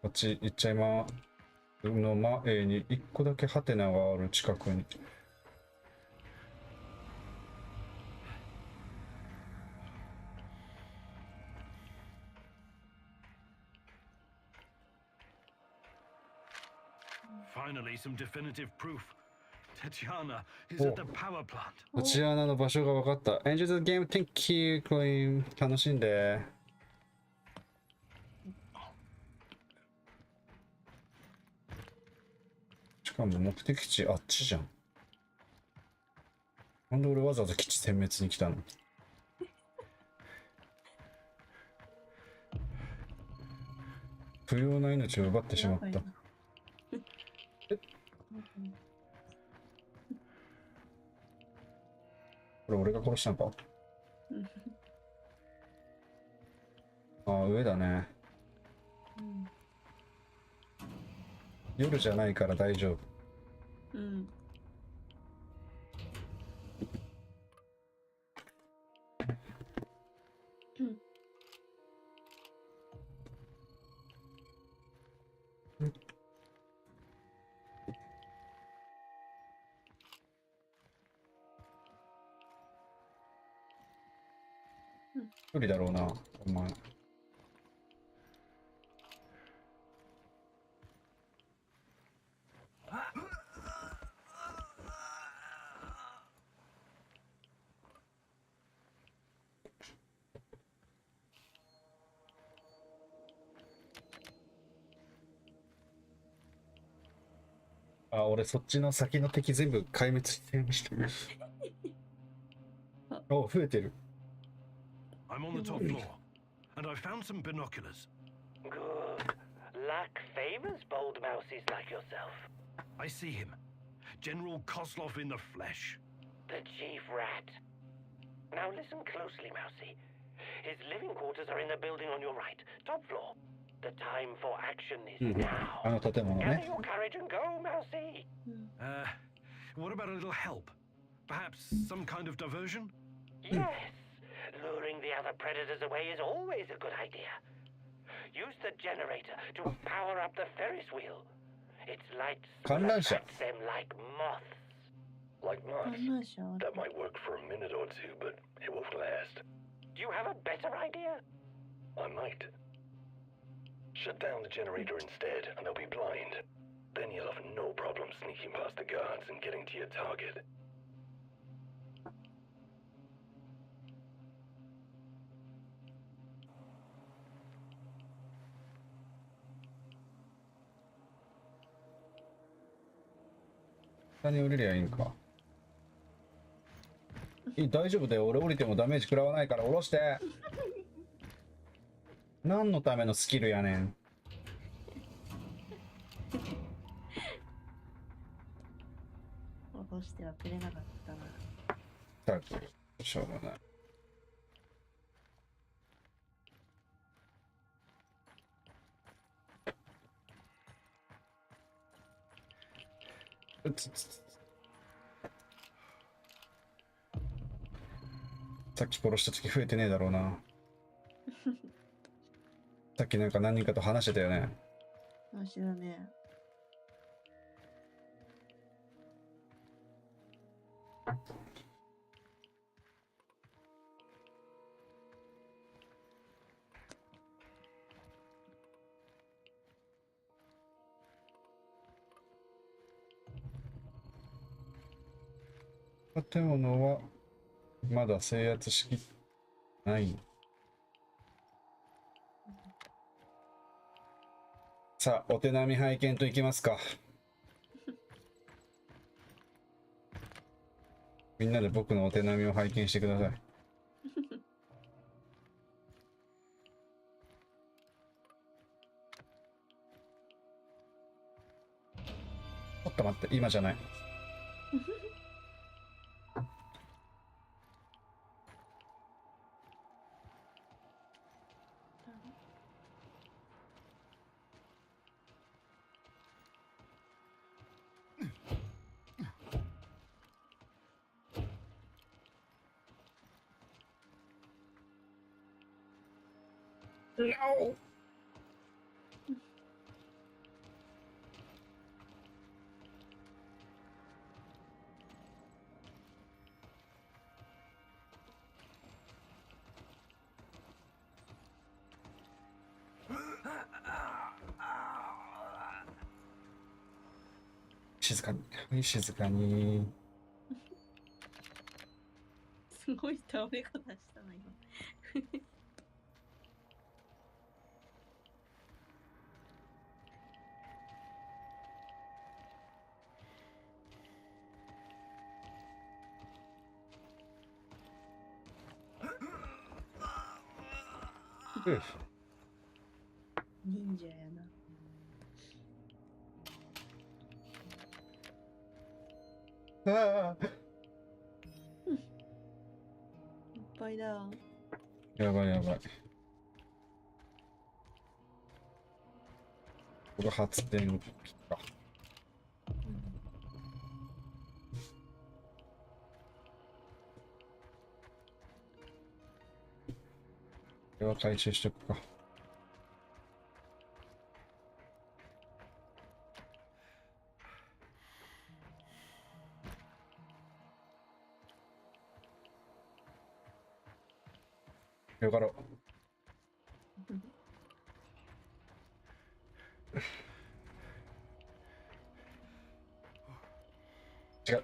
Speaker 1: こっち行っちゃいます。の前に一個だけハテナがある近くに。
Speaker 4: Finally, some definitive proof. Tatiana is at the power plant.
Speaker 1: タチアナの場所が分かった。Enjoy the game, thank you, Claim. 楽しんで。しかも目的地あっちじゃん。なんで俺わざわざ基地殲滅に来たの？不要な命を奪ってしまった。これ俺が殺したのか？ああ、上だね。夜じゃないから大丈夫。
Speaker 2: うん。無理だろうな、お前。あ、俺そっちの先の敵全部壊滅してました。お、増えてる。
Speaker 4: I'm on the top floor, and I found some binoculars.
Speaker 6: Good. Luck favors bold mousies like yourself.
Speaker 4: I see him. General Kozlov in the flesh.
Speaker 6: The chief rat. Now listen closely, Mousy. His living quarters are in the building on your right, top floor. The time for action is now. Gather your courage and go, Mousy.
Speaker 4: What about a little help? Perhaps some kind of diversion?
Speaker 6: Yes. Luring the other predators away is always a good idea. Use the generator to power up the Ferris wheel. Its lights attract them like moths.
Speaker 11: Like moths? That might work for a minute or two, but it won't last.
Speaker 6: Do you have a better idea?
Speaker 11: I might. Shut down the generator instead, and they'll be blind. Then you'll have no problem sneaking past the guards and getting to your target.
Speaker 1: 下に降りりゃいいんか。大丈夫だよ。俺降りてもダメージ食らわないから降ろして。何のためのスキルやねん。
Speaker 2: 降ろしてはくれなかったな。
Speaker 1: たくしょうがない。さっき殺した時増えてねえだろうな。さっきなんか何人かと話してたよね。
Speaker 2: 話だね。
Speaker 1: 建物はまだ制圧しきない。さあ、お手並み拝見といきますか。みんなで僕のお手並みを拝見してください。ちょっと待って、今じゃない。No! 静かに、はい、静かに。
Speaker 12: すごい倒れ方したな、今。忍者やな。
Speaker 1: ああ。
Speaker 12: いっぱいだ。
Speaker 1: やばいやばい。これ発電機か。これは回収しとくか。よかろう。違う。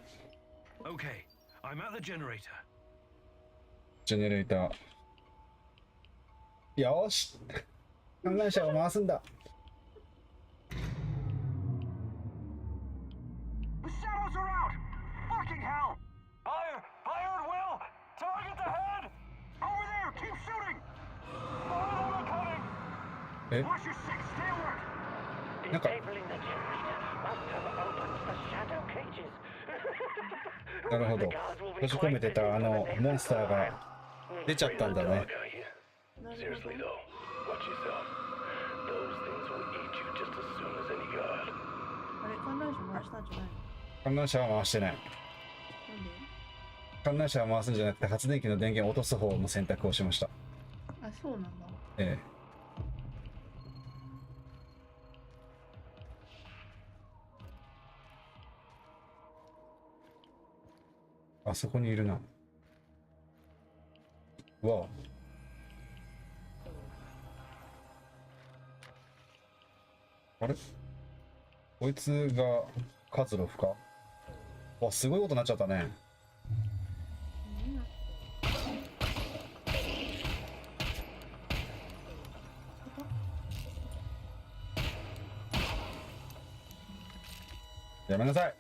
Speaker 4: Okay, I'm at the generator.
Speaker 1: ジェネレーター。よーし。観覧車を回すんだ。
Speaker 3: The shadows are out! Fucking hell!
Speaker 8: Fire! Fire at will! Target ahead!
Speaker 3: Over there! Keep shooting!
Speaker 8: More of them are coming!
Speaker 1: え
Speaker 3: Watch your six, stay alert!
Speaker 1: なんか
Speaker 11: Disabling the generator must have opened the shadow cages.
Speaker 1: なるほど。閉じ込めてたあのモンスターが出ちゃったんだね。
Speaker 11: Seriously though, watch yourself. Those things will eat you just as soon as any god.
Speaker 12: あれ、観覧車回したんじゃないの？
Speaker 1: 観覧車は回してない。
Speaker 12: なんで？
Speaker 1: 観覧車は回すんじゃなくて発電機の電源を落とす方の選択をしました。
Speaker 12: あ、そうなんだ。
Speaker 1: ええ。あそこにいるな。うわあ。あれこいつがカズロフか。わ、すごいことになっちゃったね。やめなさい。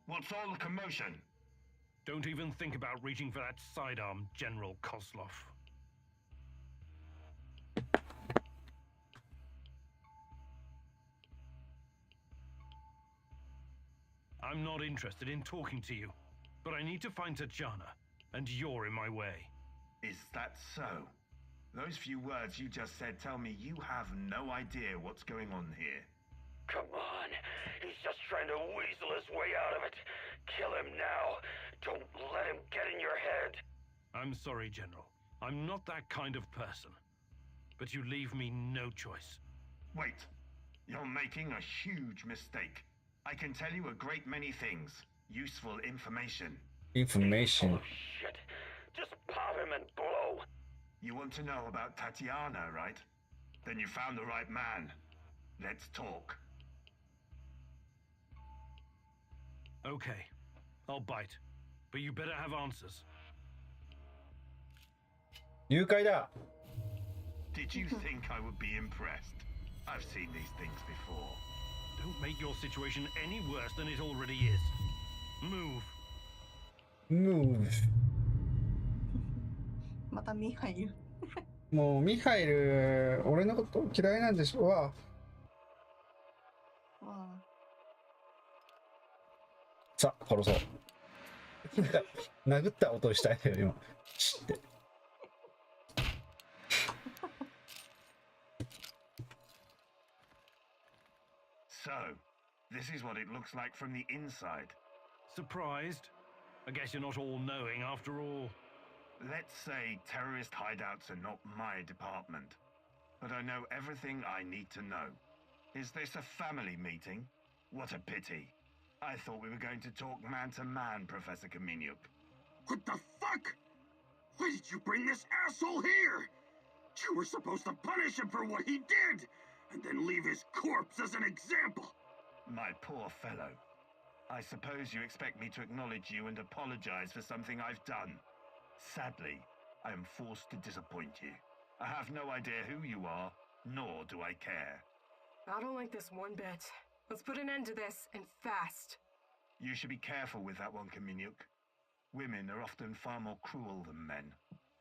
Speaker 10: What's all the commotion?
Speaker 4: Don't even think about reaching for that sidearm, General Kozlov. I'm not interested in talking to you, but I need to find Tatjana, and you're in my way.
Speaker 10: Is that so? Those few words you just said tell me you have no idea what's going on here.
Speaker 11: Come on, he's just trying to weasel his way out of it. Kill him now. Don't let him get in your head.
Speaker 4: I'm sorry, General. I'm not that kind of person. But you leave me no choice.
Speaker 10: Wait. You're making a huge mistake. I can tell you a great many things. Useful information.
Speaker 1: Information.
Speaker 11: Oh, shit. Just pop him and blow.
Speaker 10: You want to know about Tatiana, right? Then you found the right man. Let's talk.
Speaker 4: Okay, I'll bite. But you better have answers.
Speaker 1: 誘拐だ。
Speaker 10: Did you think I would be impressed? I've seen these things before.
Speaker 4: Don't make your situation any worse than it already is. Move.
Speaker 1: Move.
Speaker 12: またミハイル。
Speaker 1: もうミハイル、俺のこと嫌いなんでしょ。わ
Speaker 12: わあ。
Speaker 1: さあ、殺そう。なんか、殴った音したいよ、今。シッて。
Speaker 10: So, this is what it looks like from the inside.
Speaker 4: Surprised? I guess you're not all-knowing after all.
Speaker 10: Let's say terrorist hideouts are not my department, but I know everything I need to know. Is this a family meeting? What a pity. I thought we were going to talk man-to-man, Professor Kaminyuk.
Speaker 3: What the fuck? Why did you bring this asshole here? You were supposed to punish him for what he did, and then leave his corpse as an example.
Speaker 10: My poor fellow. I suppose you expect me to acknowledge you and apologize for something I've done. Sadly, I am forced to disappoint you. I have no idea who you are, nor do I care.
Speaker 7: I don't like this one bit. Let's put an end to this, and fast.
Speaker 10: You should be careful with that one, Kaminyuk. Women are often far more cruel than men.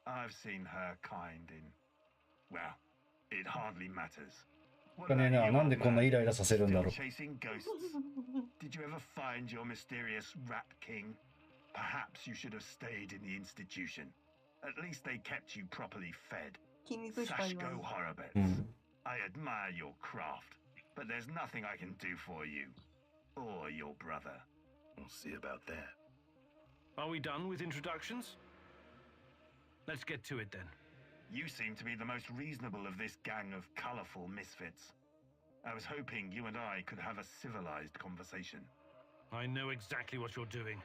Speaker 10: I've seen her kind in... well, it hardly matters. What about you,
Speaker 1: なんでこんなイライラさせるんだろう。
Speaker 10: Still chasing ghosts? Did you ever find your mysterious rat king? Perhaps you should have stayed in the institution. At least they kept you properly fed.
Speaker 12: 筋肉しか言わ
Speaker 10: Sashko
Speaker 12: ない。
Speaker 10: Horobets. I admire your craft, but there's nothing I can do for you. Or your brother.
Speaker 11: We'll see about that.
Speaker 4: Are we done with introductions? Let's get to it then.
Speaker 10: You seem to be the most reasonable of this gang of colorful misfits. I was hoping you and I could have a civilized conversation.
Speaker 4: I know exactly what you're doing.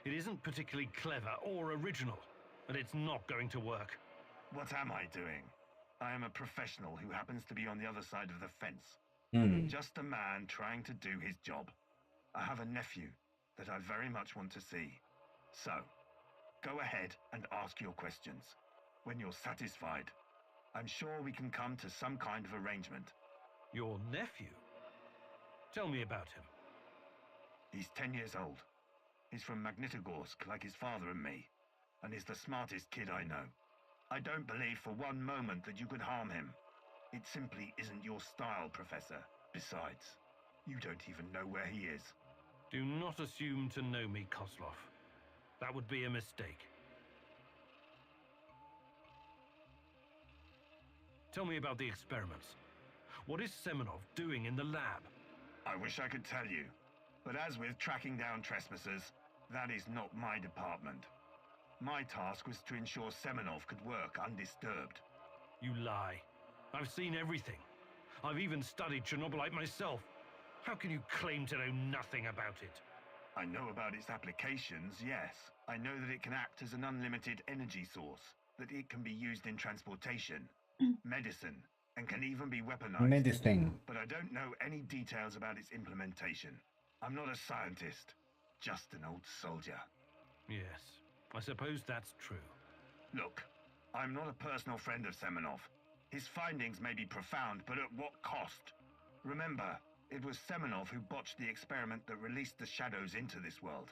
Speaker 4: It isn't particularly clever or original, but it's not going to work.
Speaker 10: What am I doing? I am a professional who happens to be on the other side of the fence. Just a man trying to do his job. I have a nephew that I very much want to see. So, go ahead and ask your questions. When you're satisfied, I'm sure we can come to some kind of arrangement.
Speaker 4: Your nephew? Tell me about him.
Speaker 10: He's 10 years old. He's from Magnitogorsk like his father and me, and he's the smartest kid I know. I don't believe for one moment that you could harm him. It simply isn't your style, Professor. Besides, you don't even know where he is.
Speaker 4: Do not assume to know me, Kozlov. That would be a mistake. Tell me about the experiments. What is Semenov doing in the lab?
Speaker 10: I wish I could tell you, but as with tracking down trespassers, that is not my department. My task was to ensure Semenov could work undisturbed.
Speaker 4: You lie. I've seen everything. I've even studied Chernobylite myself. How can you claim to know nothing about it?
Speaker 10: I know about its applications, yes. I know that it can act as an unlimited energy source, that it can be used in transportation, medicine, and can even be weaponized.
Speaker 1: Medicine.
Speaker 10: But I don't know any details about its implementation. I'm not a scientist, just an old soldier.
Speaker 4: Yes, I suppose that's true.
Speaker 10: Look, I'm not a personal friend of Semenov. His findings may be profound, but at what cost? Remember, it was Semenov who botched the experiment that released the shadows into this world.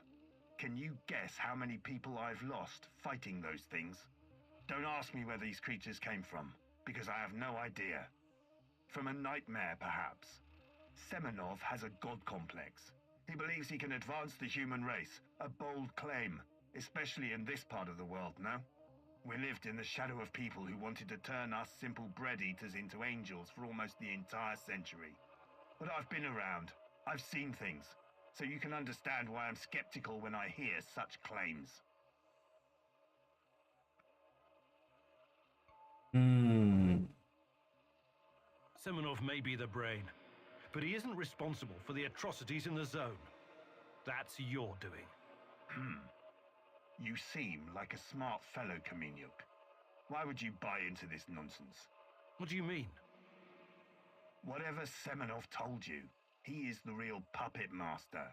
Speaker 10: Can you guess how many people I've lost fighting those things? Don't ask me where these creatures came from, because I have no idea. From a nightmare, perhaps. Semenov has a god complex. He believes he can advance the human race, a bold claim, especially in this part of the world, no? We lived in the shadow of people who wanted to turn us simple bread-eaters into angels for almost the entire century. But I've been around. I've seen things. So you can understand why I'm skeptical when I hear such claims.
Speaker 4: Semenov may be the brain, but he isn't responsible for the atrocities in the zone. That's your doing.
Speaker 10: You seem like a smart fellow, Kaminyuk. Why would you buy into this nonsense?
Speaker 4: What do you mean?
Speaker 10: Whatever Semenov told you, he is the real puppet master.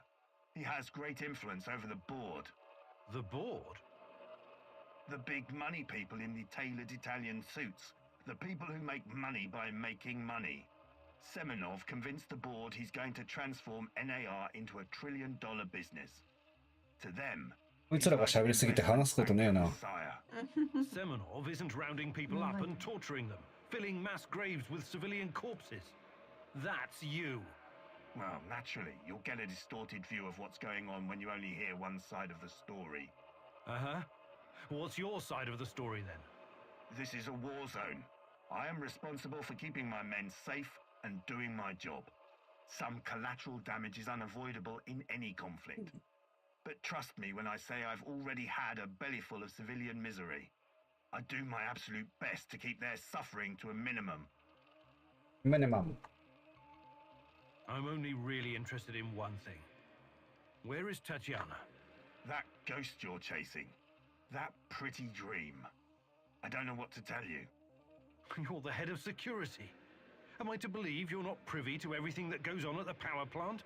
Speaker 10: He has great influence over the board.
Speaker 4: The board?
Speaker 10: The big money people in the tailored Italian suits. The people who make money by making money. Semenov convinced the board he's going to transform NAR into a $1 trillion business. To them,
Speaker 1: こいつらが喋りすぎて話すことねえな。
Speaker 4: Semenov isn't rounding people up and torturing them, filling mass graves with civilian corpses. That's you.
Speaker 10: Well, naturally, you'll get a distorted view of what's going on when you only hear one side of the story.
Speaker 4: Uh-huh. What's your side of the story then?
Speaker 10: This is a war zone. I am responsible for keeping my men safe and doing my job. Some collateral damage is unavoidable in any conflict. But trust me when I say I've already had a bellyful of civilian misery. I do my absolute best to keep their suffering to a minimum.
Speaker 1: Minimum.
Speaker 4: I'm only really interested in one thing. Where is Tatiana?
Speaker 10: That ghost you're chasing. That pretty dream. I don't know what to tell you.
Speaker 4: You're the head of security. Am I to believe you're not privy to everything that goes on at the power plant?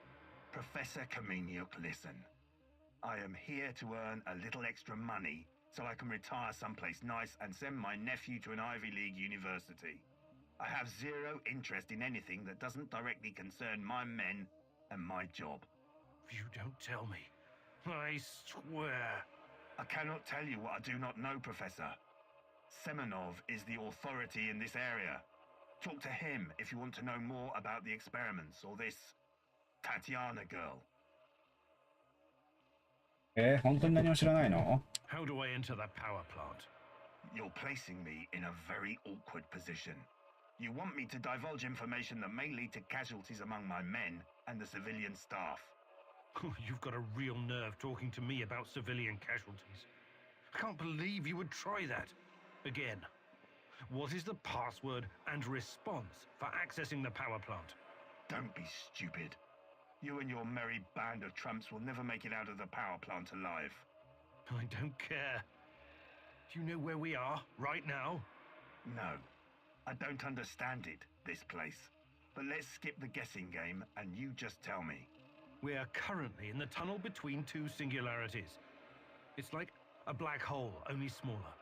Speaker 10: Professor Kaminyuk, listen. I am here to earn a little extra money so I can retire someplace nice and send my nephew to an Ivy League university. I have zero interest in anything that doesn't directly concern my men and my job.
Speaker 4: You don't tell me. I swear.
Speaker 10: I cannot tell you what I do not know, Professor. Semenov is the authority in this area. Talk to him if you want to know more about the experiments or this Tatiana girl.
Speaker 1: 本当に何も知らないの？
Speaker 4: How do I enter that power plant?
Speaker 10: You're placing me in a very awkward position. You want me to divulge information that may lead to casualties among my men and the civilian staff.
Speaker 4: You've got a real nerve talking to me about civilian casualties. I can't believe you would try that. Again, what is the password and response for accessing the power plant?
Speaker 10: Don't be stupid. You and your merry band of trumps will never make it out of the power plant alive.
Speaker 4: I don't care. Do you know where we are right now?
Speaker 10: No. I don't understand it, this place. But let's skip the guessing game and you just tell me.
Speaker 4: We are currently in the tunnel between two singularities. It's like a black hole, only smaller.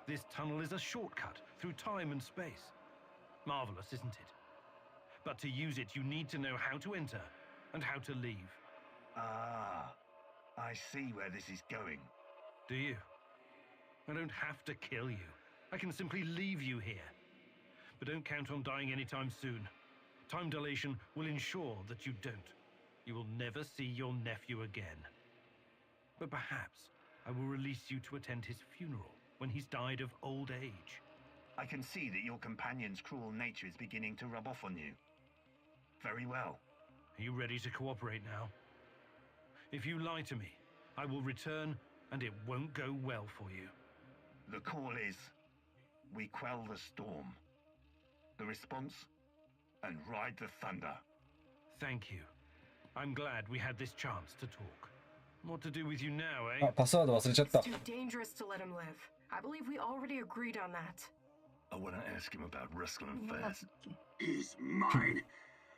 Speaker 4: This tunnel is a shortcut through time and space. Marvelous, isn't it? But to use it, you need to know how to enter and how to leave.
Speaker 10: Ah, I see where this is going.
Speaker 4: Do you? I don't have to kill you. I can simply leave you here. But don't count on dying anytime soon. Time dilation will ensure that you don't. You will never see your nephew again. But perhaps I will release you to attend his funeral when he's died of old age.
Speaker 10: I can see that your companion's cruel nature is beginning to rub off on you. Very well.
Speaker 4: Are you ready to cooperate now? If you lie to me, I will return and it won't go well for you.
Speaker 10: The call is, we quell the storm. The response, and ride the thunder.
Speaker 4: Thank you. I'm glad we had this chance to talk. What to do with you now, eh?
Speaker 1: あ、パスワード忘れちゃった。
Speaker 7: It's too dangerous to let him live. I believe we already agreed on that.
Speaker 6: I want to ask him about wrestling fast.
Speaker 3: He's mine.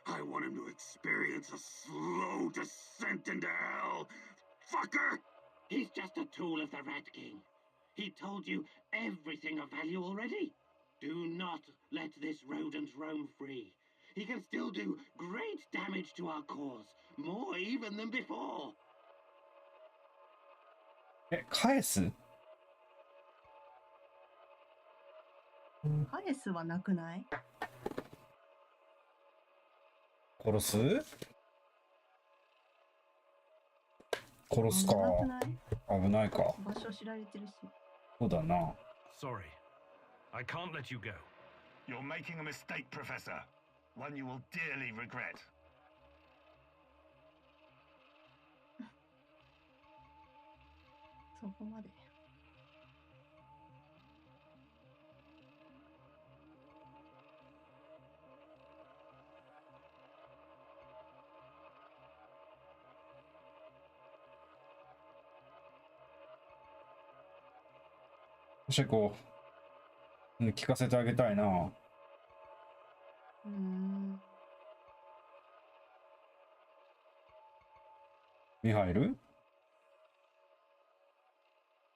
Speaker 3: I want him to experience a slow descent into hell. Fucker! He's just a tool of the Rat King. He told you everything of value already. Do not let this rodent roam free. He can still do great damage to our cause, more even than before.
Speaker 1: 返す？
Speaker 12: 返すはなくない？
Speaker 1: 殺す？殺すか。
Speaker 12: 危なくない？
Speaker 1: 危ないか。
Speaker 12: 場所知られてるし。
Speaker 1: そうだな。
Speaker 4: Sorry. I can't let you go.
Speaker 10: You're making a mistake, Professor. One you will dearly regret.
Speaker 12: そこまで。
Speaker 1: しこう、聞かせてあげたいな。ミハイル？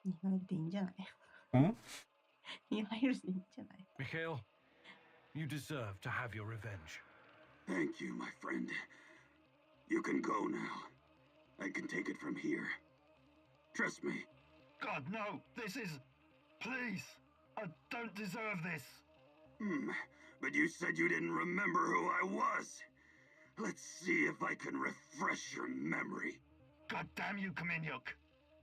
Speaker 12: ミハイルでいいんじゃない？
Speaker 1: ん？
Speaker 12: ミハイルでいいんじゃない？
Speaker 4: Mikhail, you deserve to have your revenge.
Speaker 3: Thank you, my friend. You can go now. I can take it from here. Trust me.
Speaker 10: God, no! This is... Please! I don't deserve this!
Speaker 3: But you said you didn't remember who I was. Let's see if I can refresh your memory.
Speaker 10: God damn you, Kaminyuk!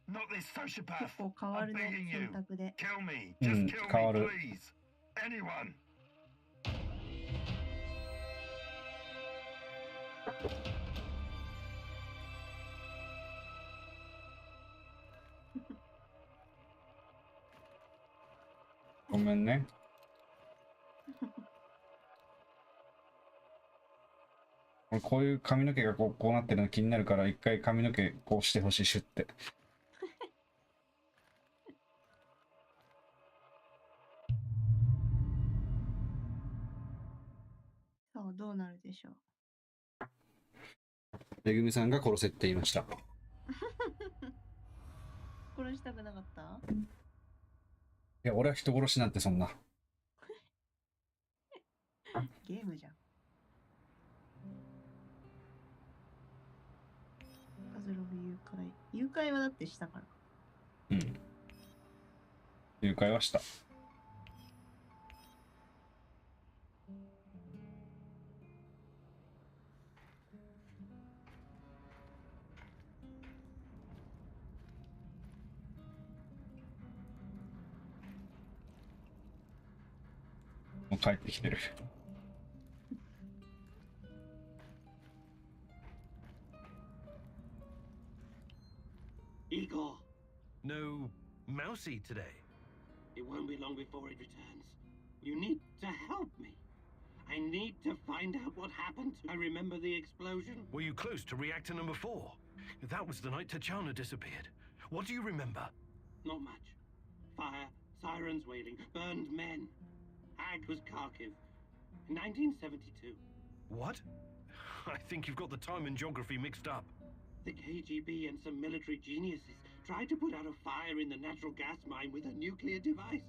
Speaker 10: Not this sociopath!
Speaker 12: 結構変わる
Speaker 10: I'm
Speaker 12: ね、
Speaker 10: begging
Speaker 12: 選
Speaker 10: you.
Speaker 12: 択で。
Speaker 10: Kill me! Just kill
Speaker 1: 変わ
Speaker 10: me,
Speaker 1: る。
Speaker 10: please! Anyone!
Speaker 1: ごめんね。俺こういう髪の毛がこうなってるの気になるから、一回髪の毛こうしてほしい、シュッて。
Speaker 12: さあ、どうなるでしょう。
Speaker 1: めぐみさんが殺せって言いました。
Speaker 12: 殺したくなかった？
Speaker 1: いや、俺は人殺しなんてそんな。
Speaker 12: ゲームじゃん。パズロブ誘拐。誘拐はだってしたから。
Speaker 1: うん。誘拐はした。もう帰ってきてる。
Speaker 3: Igor,
Speaker 4: No Mousy today.
Speaker 3: it won't be long before it returns. You need to help me. I need to find out what happened. I remember the explosion.
Speaker 4: Were you close to reactor number 4? That was the night Tachana disappeared. What do you remember?
Speaker 3: Not much. Fire, sirens wailing, burned men. Ag was Kharkiv. 1972.
Speaker 4: What? I think you've got the time and geography mixed up.
Speaker 3: The KGB and some military geniuses tried to put out a fire in the natural gas mine with a nuclear device.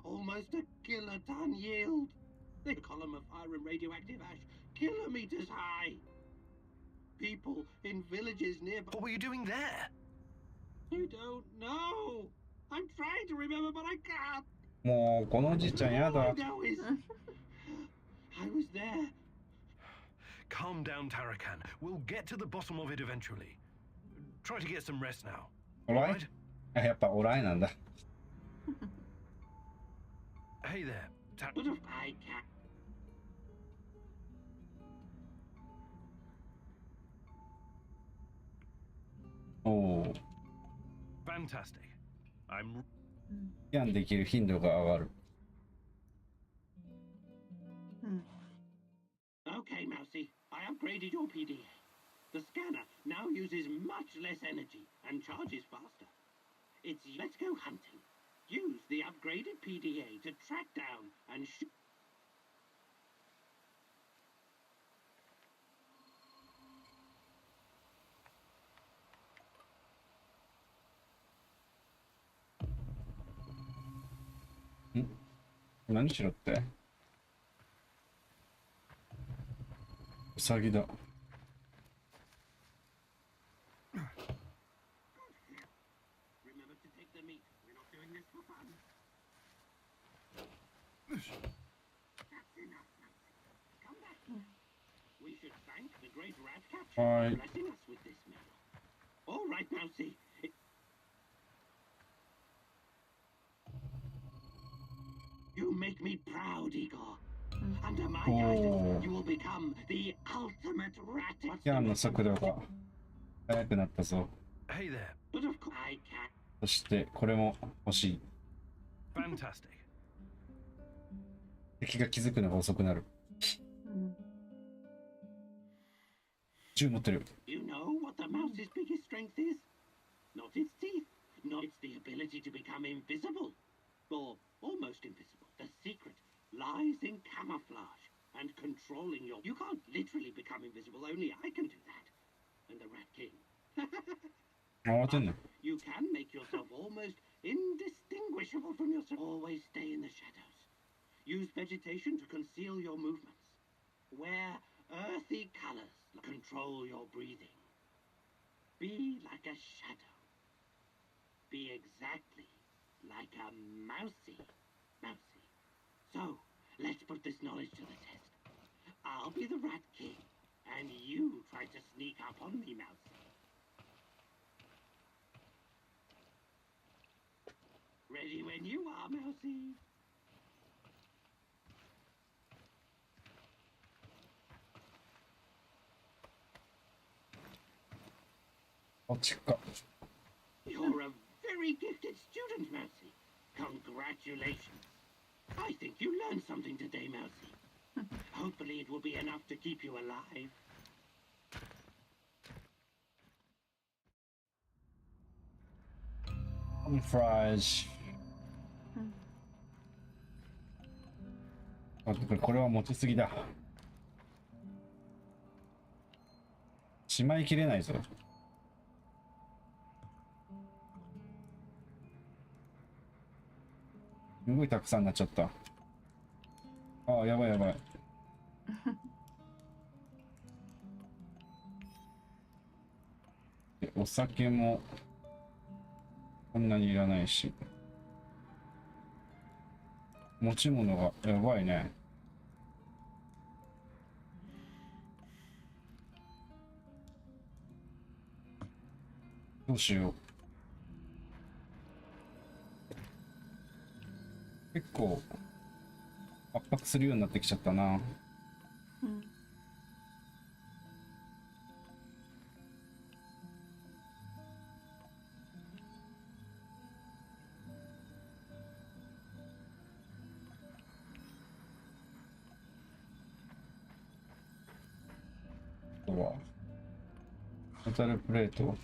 Speaker 3: Almost a kiloton yield. A column of fire and radioactive ash, kilometers high. People in villages nearby.
Speaker 4: What were you doing there?
Speaker 3: I don't know. I'm trying to remember, but I can't.
Speaker 1: もうこのおじいちゃんや
Speaker 3: All
Speaker 1: だ
Speaker 3: I。know is I was there.
Speaker 4: Calm down, Tarakan. We'll get to the bottom of it eventually. Try to get some rest now.
Speaker 1: オライ？あ、やっぱオライなんだ。
Speaker 4: Hey there,
Speaker 3: But if I can't.
Speaker 1: おお。
Speaker 4: Fantastic. I'm
Speaker 1: スキャンできる頻度が上がる。
Speaker 3: Okay, Mousy. I upgraded your PDA. The scanner now uses much less energy and charges faster. It's let's go hunting. Use the upgraded PDA to track down and shoot. .
Speaker 1: 何しろって？ウサギだ。
Speaker 3: Remember to take the meat. We're not doing this for fun. That's enough, Mousy. Come back here. We should thank the great rat catcher for blessing us with this medal. All right, Mousy. You make me proud, Igor. Under my guidance, you will become the ultimate rat.
Speaker 1: スキャンの速度が速くなったぞ。
Speaker 4: Hey there.
Speaker 3: But of course, I can't.
Speaker 1: そしてこれも欲しい。
Speaker 4: Fantastic.
Speaker 1: 敵が気づくのが遅くなる。銃持ってる。
Speaker 3: You know what the mouse's biggest strength is? Not its teeth, not its the ability to become invisible. or almost invisible. The secret lies in camouflage and controlling your... You can't literally become invisible, only I can do that. And the Rat King. You can make yourself almost indistinguishable from yourself. Always stay in the shadows. Use vegetation to conceal your movements. Wear earthy colors. Control your breathing. Be like a shadow. Be exactly like a mousy. So, let's put this knowledge to the test. I'll be the Rat King, and you try to sneak up on me, Mousy. Ready when you are, Mousy. You're a very gifted student, Mousy. Congratulations. I think you learned something today, Mousy. Hopefully it will be enough to keep you alive.
Speaker 1: Fries. これは持ちすぎだ。しまいきれないぞ。すごいたくさんになっちゃった。ああ、やばいやばい。お酒もこんなにいらないし。持ち物がやばいね。どうしよう。結構圧迫するようになってきちゃったな。あとはメタルプレート。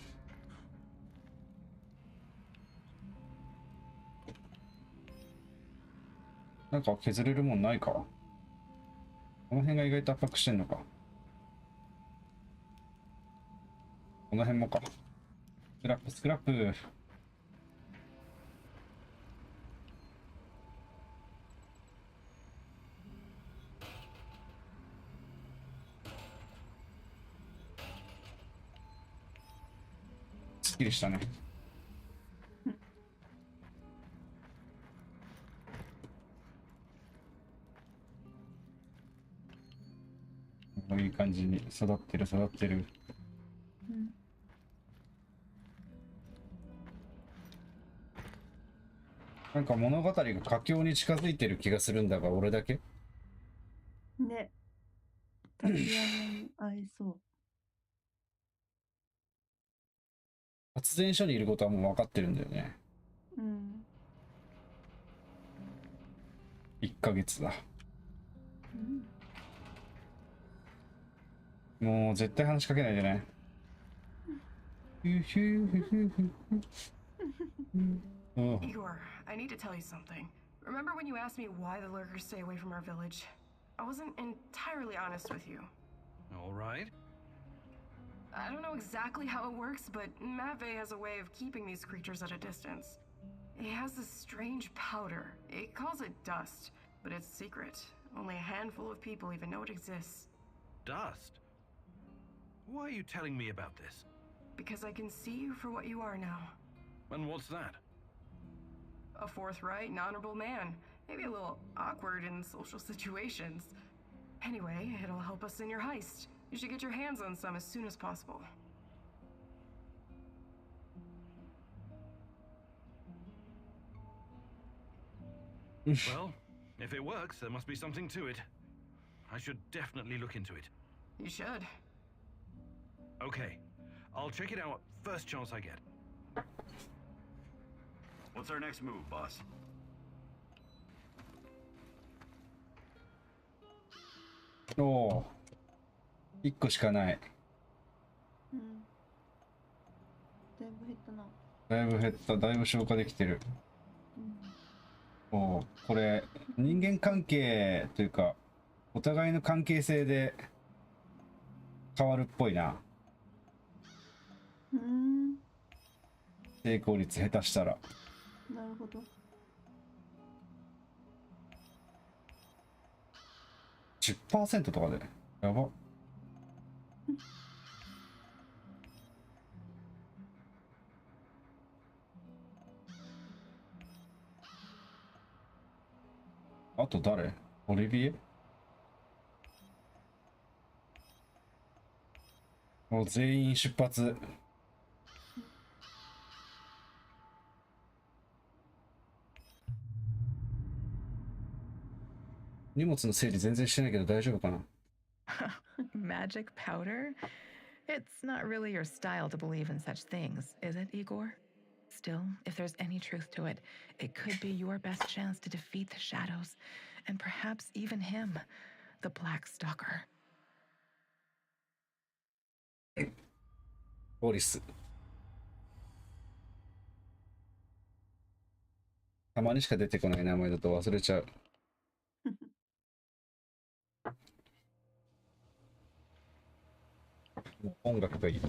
Speaker 1: なんか削れるもんないか。この辺が意外と圧迫してんのか。この辺もか。スクラップスクラップ。すっきりしたね。いい感じに育ってる育ってる。なんか物語が佳境に近づいてる気がするんだが、俺だけ
Speaker 12: ね。タピアノに合いそう。
Speaker 1: 発電所にいることはもう分かってるんだよね。
Speaker 12: うん。
Speaker 1: 1ヶ月だ。
Speaker 12: うん、
Speaker 1: もう絶対話しかけないでね。
Speaker 7: Igor, I need to tell you something. Remember when you asked me why the lurkers stay away from our village? I wasn't entirely honest with you.
Speaker 4: All right.
Speaker 7: I don't know exactly how it works, but Matvey has a way of keeping these creatures at a distance. It has this strange powder. It calls it dust, but it's secret. Only a handful of people even know it exists.
Speaker 4: Dust? Why are you telling me about this?
Speaker 7: Because I can see you for what you are now.
Speaker 4: And what's that?
Speaker 7: A forthright and honorable man. Maybe a little awkward in social situations. Anyway, it'll help us in your heist. You should get your hands on some as soon as possible.
Speaker 4: Well, if it works, there must be something to it. I should definitely look into it.
Speaker 7: You should.
Speaker 4: Okay, I'll check it out first chance I get.
Speaker 13: What's our next move, boss?
Speaker 1: Oh, 1個しかない。
Speaker 12: うん。だいぶ減ったな。
Speaker 1: だいぶ減った。だいぶ消化できてる。
Speaker 12: うん。
Speaker 1: おこれ人間関係というかお互いの関係性で変わるっぽいな。成功率下手したら。
Speaker 12: なるほど。
Speaker 1: 10% とかでやば。あと誰？オリビエ？もう全員出発。荷物の整理全然してないけど大丈夫かな？
Speaker 5: Magic powder? It's not really your style to believe in such things, is it, Igor? Still, if there's any truth to it, it could be your best chance to defeat the shadows, and perhaps even him, the Black Stalker.
Speaker 1: ポリス。たまにしか出てこない名前だと忘れちゃう。もう音楽がいい。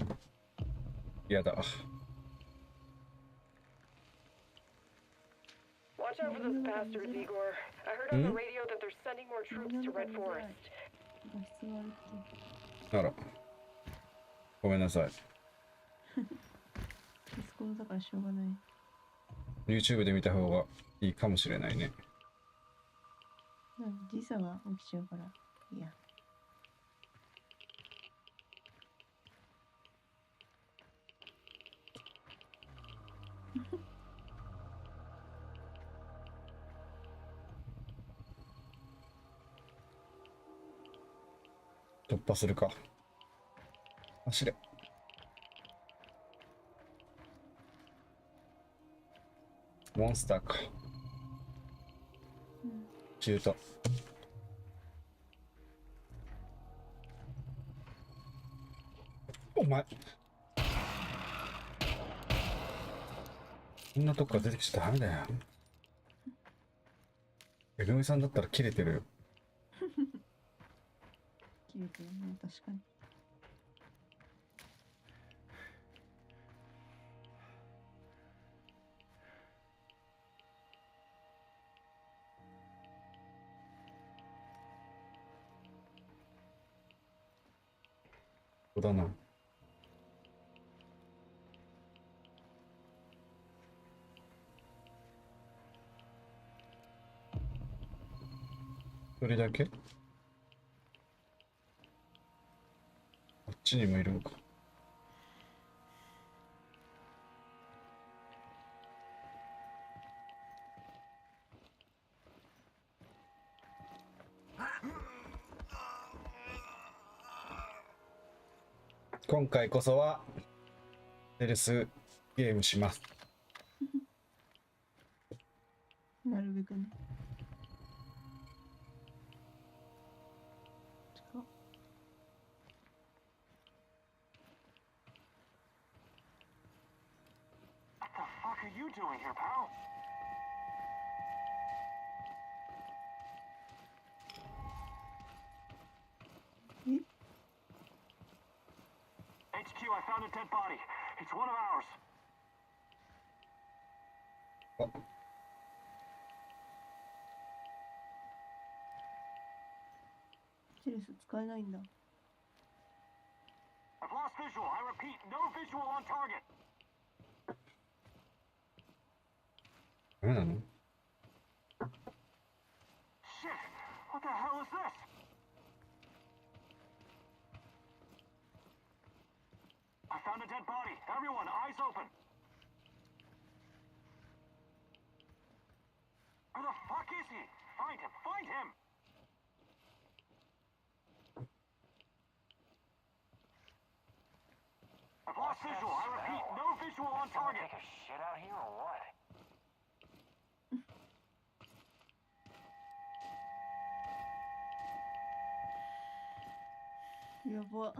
Speaker 1: やだ。
Speaker 14: Watch out for those bastards, Igor. I heard on the radio that they're sending more troops to Red Forest.
Speaker 1: あら。ごめんなさい。
Speaker 12: ディスコードだからしょうがない。
Speaker 1: YouTube で見た方がいいかもしれないね。
Speaker 12: 時差が起きちゃうから。いや。
Speaker 1: 突破するか。走れ。モンスターか。シュート。お前。こんなとこから出てきちゃダメだよ。えぐみさんだったら切れてるよ。
Speaker 12: 切れてるね、確かに。
Speaker 1: そうだな。それだけ？こっちにもいるのか。今回こそはセルスゲームします。
Speaker 12: なるべくね。
Speaker 4: What are you doing here, pal? HQ, I found a dead body. It's one of ours.
Speaker 12: セレス使えないんだ。
Speaker 4: I've lost visual. I repeat, no visual on target.
Speaker 1: ダメなの？
Speaker 4: Shit! What the hell is this? I found a dead body. Everyone, eyes open. Where the fuck is he? Find him! Find him! I've lost visual. I repeat, no visual on target. Take a shit out here or what?
Speaker 12: やば。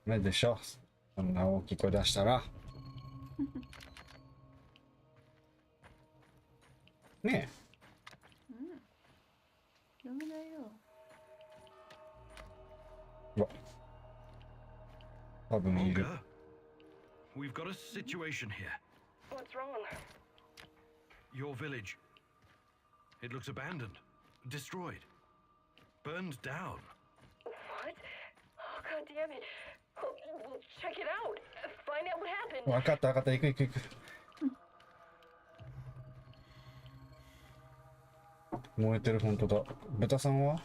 Speaker 1: メでしょ。そんな大きい声出したら。ね
Speaker 12: うん。読めないよ。
Speaker 1: え。うわ。多分いる。
Speaker 4: Olga, we've got a situation here.
Speaker 14: What's wrong?
Speaker 4: Your village. It looks abandoned, destroyed, burned down.
Speaker 14: What? Oh, God damn it. We'll check it out. Find out what happened.
Speaker 1: わかったわかった。行く行く行く。燃えてる、本当だ。豚さんは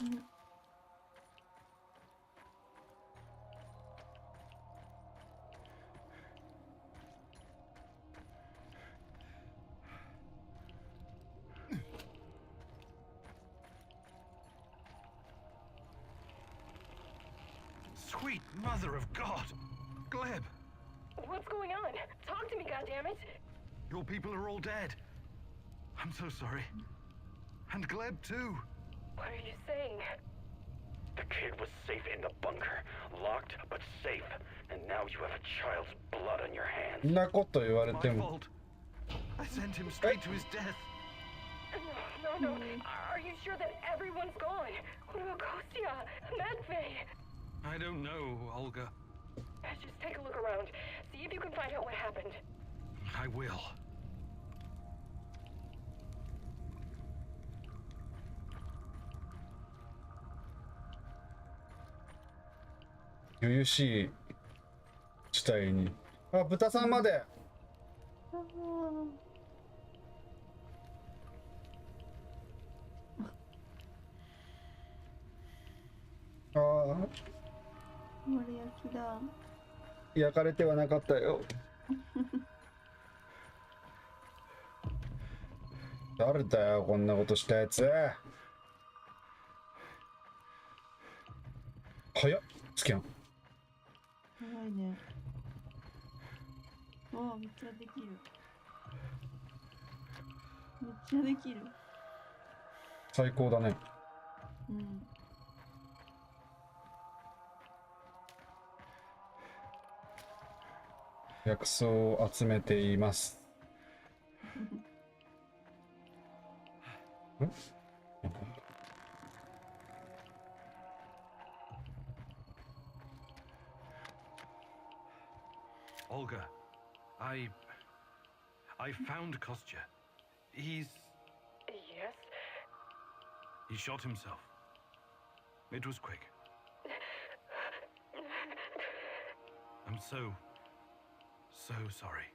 Speaker 1: ？Sweet
Speaker 4: mother of God! Gleb,
Speaker 14: What's going on? Talk to me, goddammit.
Speaker 4: your people are all dead. I'm so sorry. And Gleb too.
Speaker 14: What are you saying?
Speaker 11: The kid was safe in the bunker, locked but safe, and now you have a child's blood on your hands.
Speaker 1: そんなこと言われ
Speaker 4: My
Speaker 1: ても。
Speaker 4: fault. I sent him straight to his death.
Speaker 14: No. Are you sure that everyone's gone? What about Kostya? Medvey?
Speaker 4: I don't know, Olga.
Speaker 14: Just take a look around. See if you can find out what happened.
Speaker 4: I will.
Speaker 1: ゆゆしい地帯に。あ、豚さんまで。ああ、
Speaker 12: 丸焼きだ。
Speaker 1: 焼かれてはなかったよ。誰だよ、こんなことしたやつ。早っ、つけん。
Speaker 12: 早いね。わあ、めっちゃできる。めっちゃできる。
Speaker 1: 最高だね。
Speaker 12: うん。
Speaker 1: 薬草を集めています。ん
Speaker 4: Olga, I found Kostya. He
Speaker 14: Yes?
Speaker 4: shot himself. It was quick. I'm so sorry.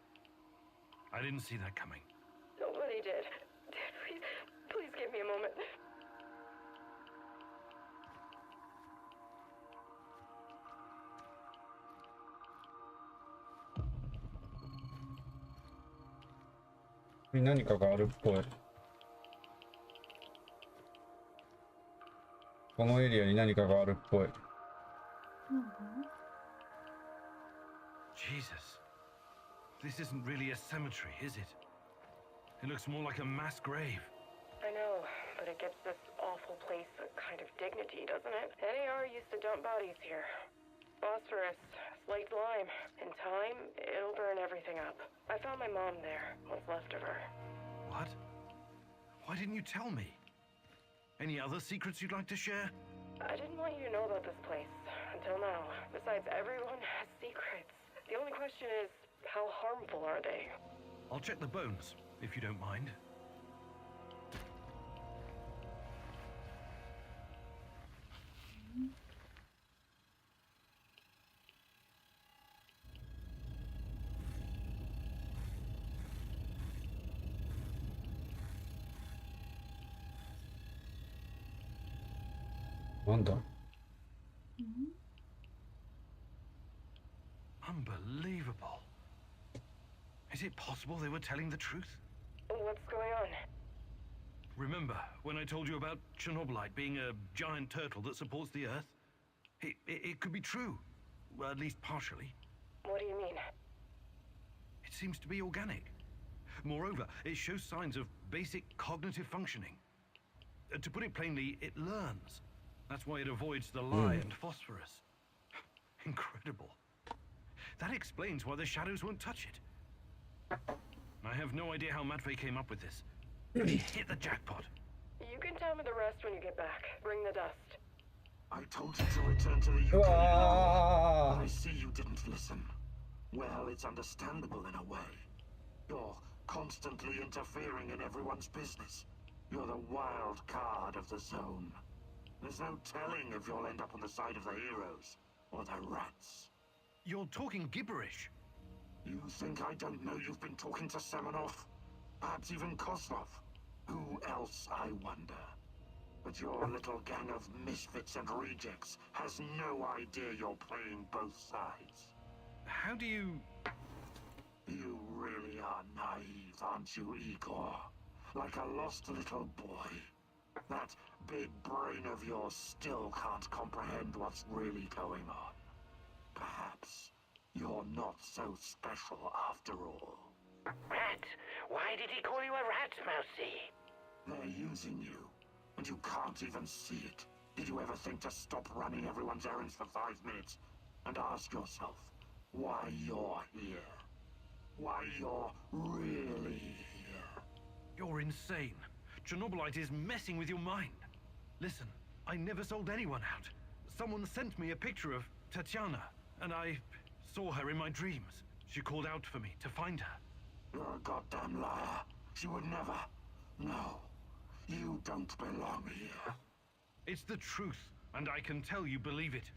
Speaker 4: I didn't see that coming.
Speaker 14: Nobody did. Please give me a moment.
Speaker 1: 何かがあるっぽい。このエリアに何かがあるっぽい。
Speaker 4: Jesus. This isn't really a cemetery, is it? It looks more like a mass grave.
Speaker 14: I know, but it gives this awful place a kind of dignity, doesn't it? NAR used to dump bodies here. Phosphorus, slaked lime. In time, it'll burn everything up. I found my mom there, what's left of her.
Speaker 4: What? Why didn't you tell me? Any other secrets you'd like to share?
Speaker 14: I didn't want you to know about this place until now. Besides, everyone has secrets. The only question is, how harmful are they?
Speaker 4: I'll check the bones, if you don't mind. Unbelievable. Is it possible they were telling the truth?
Speaker 14: What's going on?
Speaker 4: Remember when I told you about Chernobylite being a giant turtle that supports the Earth? It could be true. Well, at least partially.
Speaker 14: What do you mean?
Speaker 4: It seems to be organic. Moreover, it shows signs of basic cognitive functioning. To put it plainly, it learns. That's why it avoids the lye and phosphorus. Incredible. That explains why the shadows won't touch it. I have no idea how Matvey came up with this. But he hit the jackpot.
Speaker 14: You can tell me the rest when you get back. Bring the dust.
Speaker 3: I told you to return to the UK, but I see you didn't listen. Well, it's understandable in a way. You're constantly interfering in everyone's business. You're the wild card of the zone. There's no telling if you'll end up on the side of the heroes or the rats.
Speaker 4: You're talking gibberish.
Speaker 3: You think I don't know you've been talking to Semenov? Perhaps even Kozlov? Who else, I wonder? But your little gang of misfits and rejects has no idea you're playing both sides.
Speaker 4: How do you...
Speaker 3: You really are naive, aren't you, Igor? Like a lost little boy. That big brain of yours still can't comprehend what's really going on. Perhaps you're not so special after all.
Speaker 11: Rat? Why did he call you a rat, Mousy?
Speaker 3: They're using you, and you can't even see it. Did you ever think to stop running everyone's errands for 5 minutes and ask yourself why you're here? Why you're really here?
Speaker 4: You're insane. Chernobylite is messing with your mind. Listen, I never sold anyone out. Someone sent me a picture of Tatiana, and I saw her in my dreams. She called out for me to find her.
Speaker 3: You're a goddamn liar. She would never. No, you don't belong here.
Speaker 4: It's the truth, and I can tell you believe it.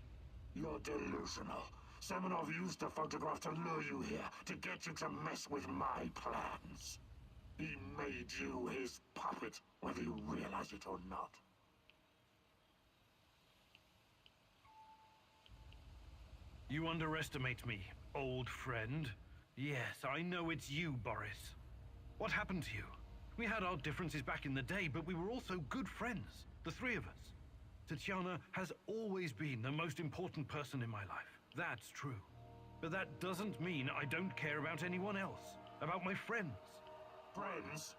Speaker 3: You're delusional. Semenov used a photograph to lure you here, to get you to mess with my plans. He made you his puppet, whether you realize it or not.
Speaker 4: You underestimate me, old friend. Yes, I know it's you, Boris. What happened to you? We had our differences back in the day, but we were also good friends, the three of us. Tatiana has always been the most important person in my life. That's true. But that doesn't mean I don't care about anyone else, about my friends.
Speaker 3: Friends?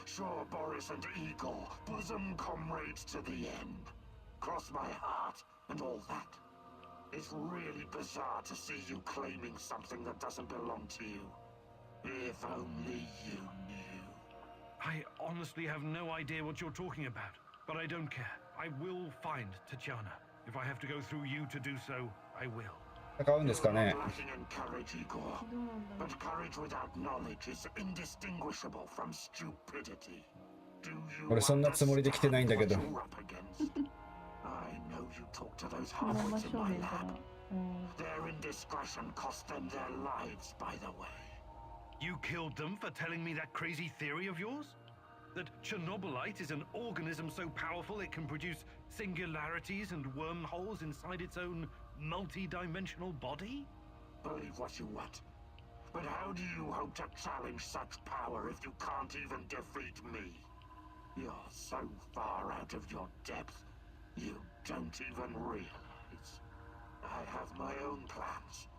Speaker 3: Sure, Boris and Igor, bosom comrades to the end. Cross my heart and all that. It's really bizarre to see you claiming something that doesn't belong to you. If only you knew.
Speaker 4: I honestly have no idea what you're talking about, but I don't care. I will find Tatiana. If I have to go through you to do so, I will.
Speaker 1: 戦うんですかね。
Speaker 3: Lacking in courage, Igor. But courage without knowledge is indistinguishable from stupidity. Do you
Speaker 1: 俺そんなつもりで来てないんだけど。
Speaker 3: I know you talk to those halfwits in my lab. Their indiscretion cost them their lives, by the way.
Speaker 4: You killed them for telling me that crazy theory of yours? That Chernobylite is an organism so powerful it can produce singularities and wormholes inside its own multi-dimensional body?
Speaker 3: Believe what you want. But how do you hope to challenge such power if you can't even defeat me? You're so far out of your depth, you don't even realize. I have my own plans,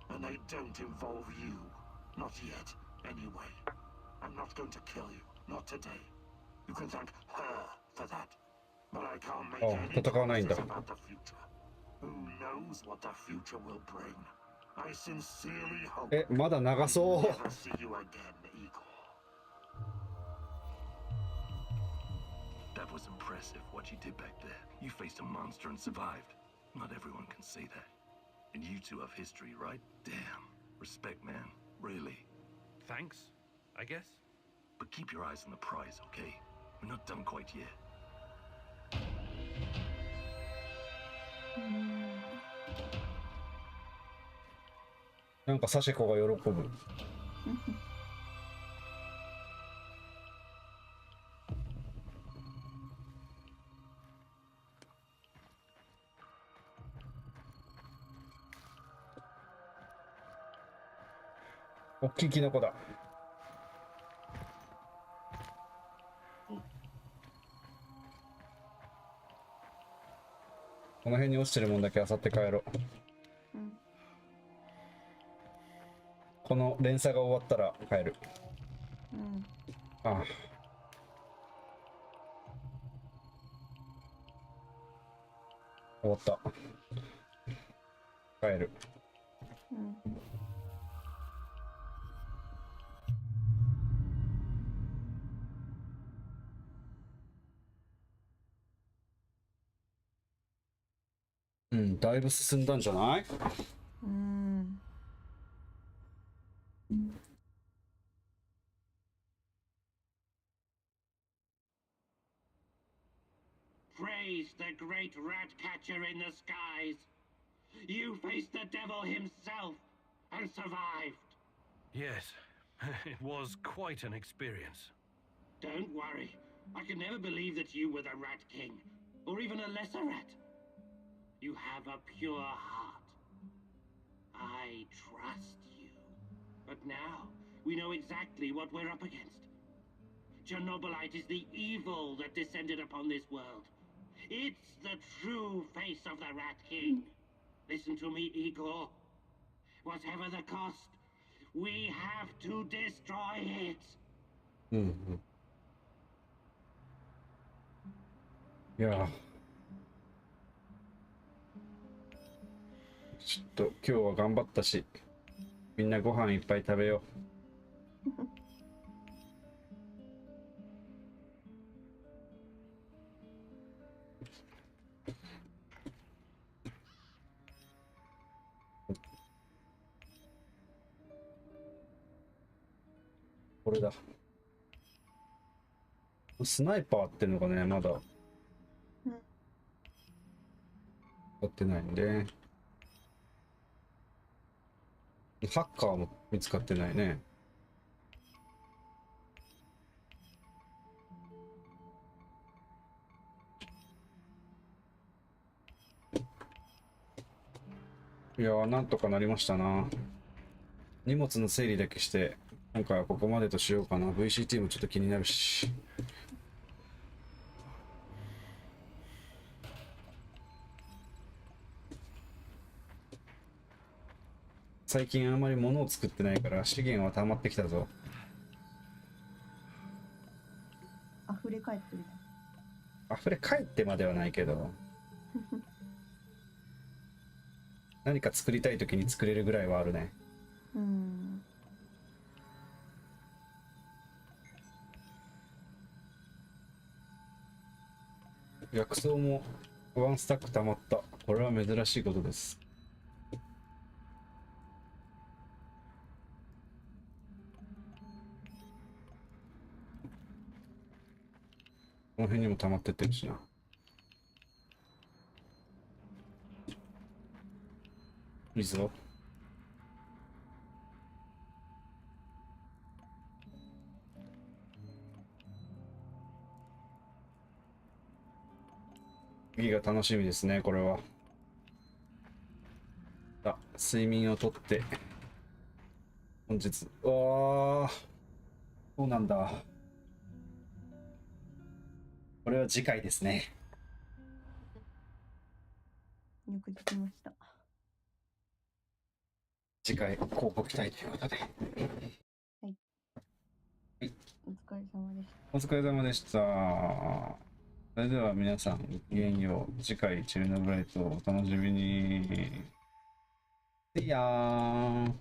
Speaker 3: and they don't involve you. Not yet, anyway. I'm not going to kill you. Not today. You can thank her for that. But I can't make any promises about the future. Who knows what the future will bring? I sincerely hope
Speaker 1: まだ長そう。
Speaker 3: never see you again, Igor.
Speaker 6: That was impressive, what you did back there. You faced a monster and survived. Not everyone can say that. And you two have history, right? Damn. Respect, man. Really.
Speaker 4: Thanks, I guess.
Speaker 6: But keep your eyes on the prize, okay? We're not done quite yet.
Speaker 1: なんかサシコが喜ぶ。おっきいキノコだ。この辺に落ちてるもんだけ漁って帰ろう。この連鎖が終わったら帰る。ああ。終わった。帰る。うん、だいぶ進んだんじゃない？Praise
Speaker 3: the great rat catcher in the skies. You faced the devil himself and survived.
Speaker 4: Yes, it was quite an experience.
Speaker 3: Don't worry. I could never believe that you were the Rat King, or even a lesser rat. You have a pure heart. I trust you. But now, we know exactly what we're up against. Chernobylite is the evil that descended upon this world. It's the true face of the Rat King. Listen to me, Igor. Whatever the cost, we have to destroy it.
Speaker 1: いや、ちょっと今日は頑張ったし、みんなご飯いっぱい食べよう。これだ。スナイパーってのがね、まだ使ってないんで、ハッカーも見つかってないね。いやー、なんとかなりましたな。荷物の整理だけして、今回はここまでとしようかな。VCT もちょっと気になるし。最近あんまり物を作ってないから資源は溜まってきたぞ。
Speaker 12: 溢れ返ってる。
Speaker 1: 溢れ返ってまではないけど何か作りたい時に作れるぐらいはあるね。薬草もワンスタック溜まった。これは珍しいことです。この辺にも溜まってってるしな。いいぞ。次が楽しみですね、これは。あ、睡眠をとって、本日、そうなんだ。これは次回ですね。
Speaker 12: よくできました。
Speaker 1: 次回広告期待ということで。はい。
Speaker 12: はい。お疲れ様でした。
Speaker 1: お疲れ様でした。それでは皆さん、ごきげんよう。次回チェルノブライトをお楽しみに。See ya!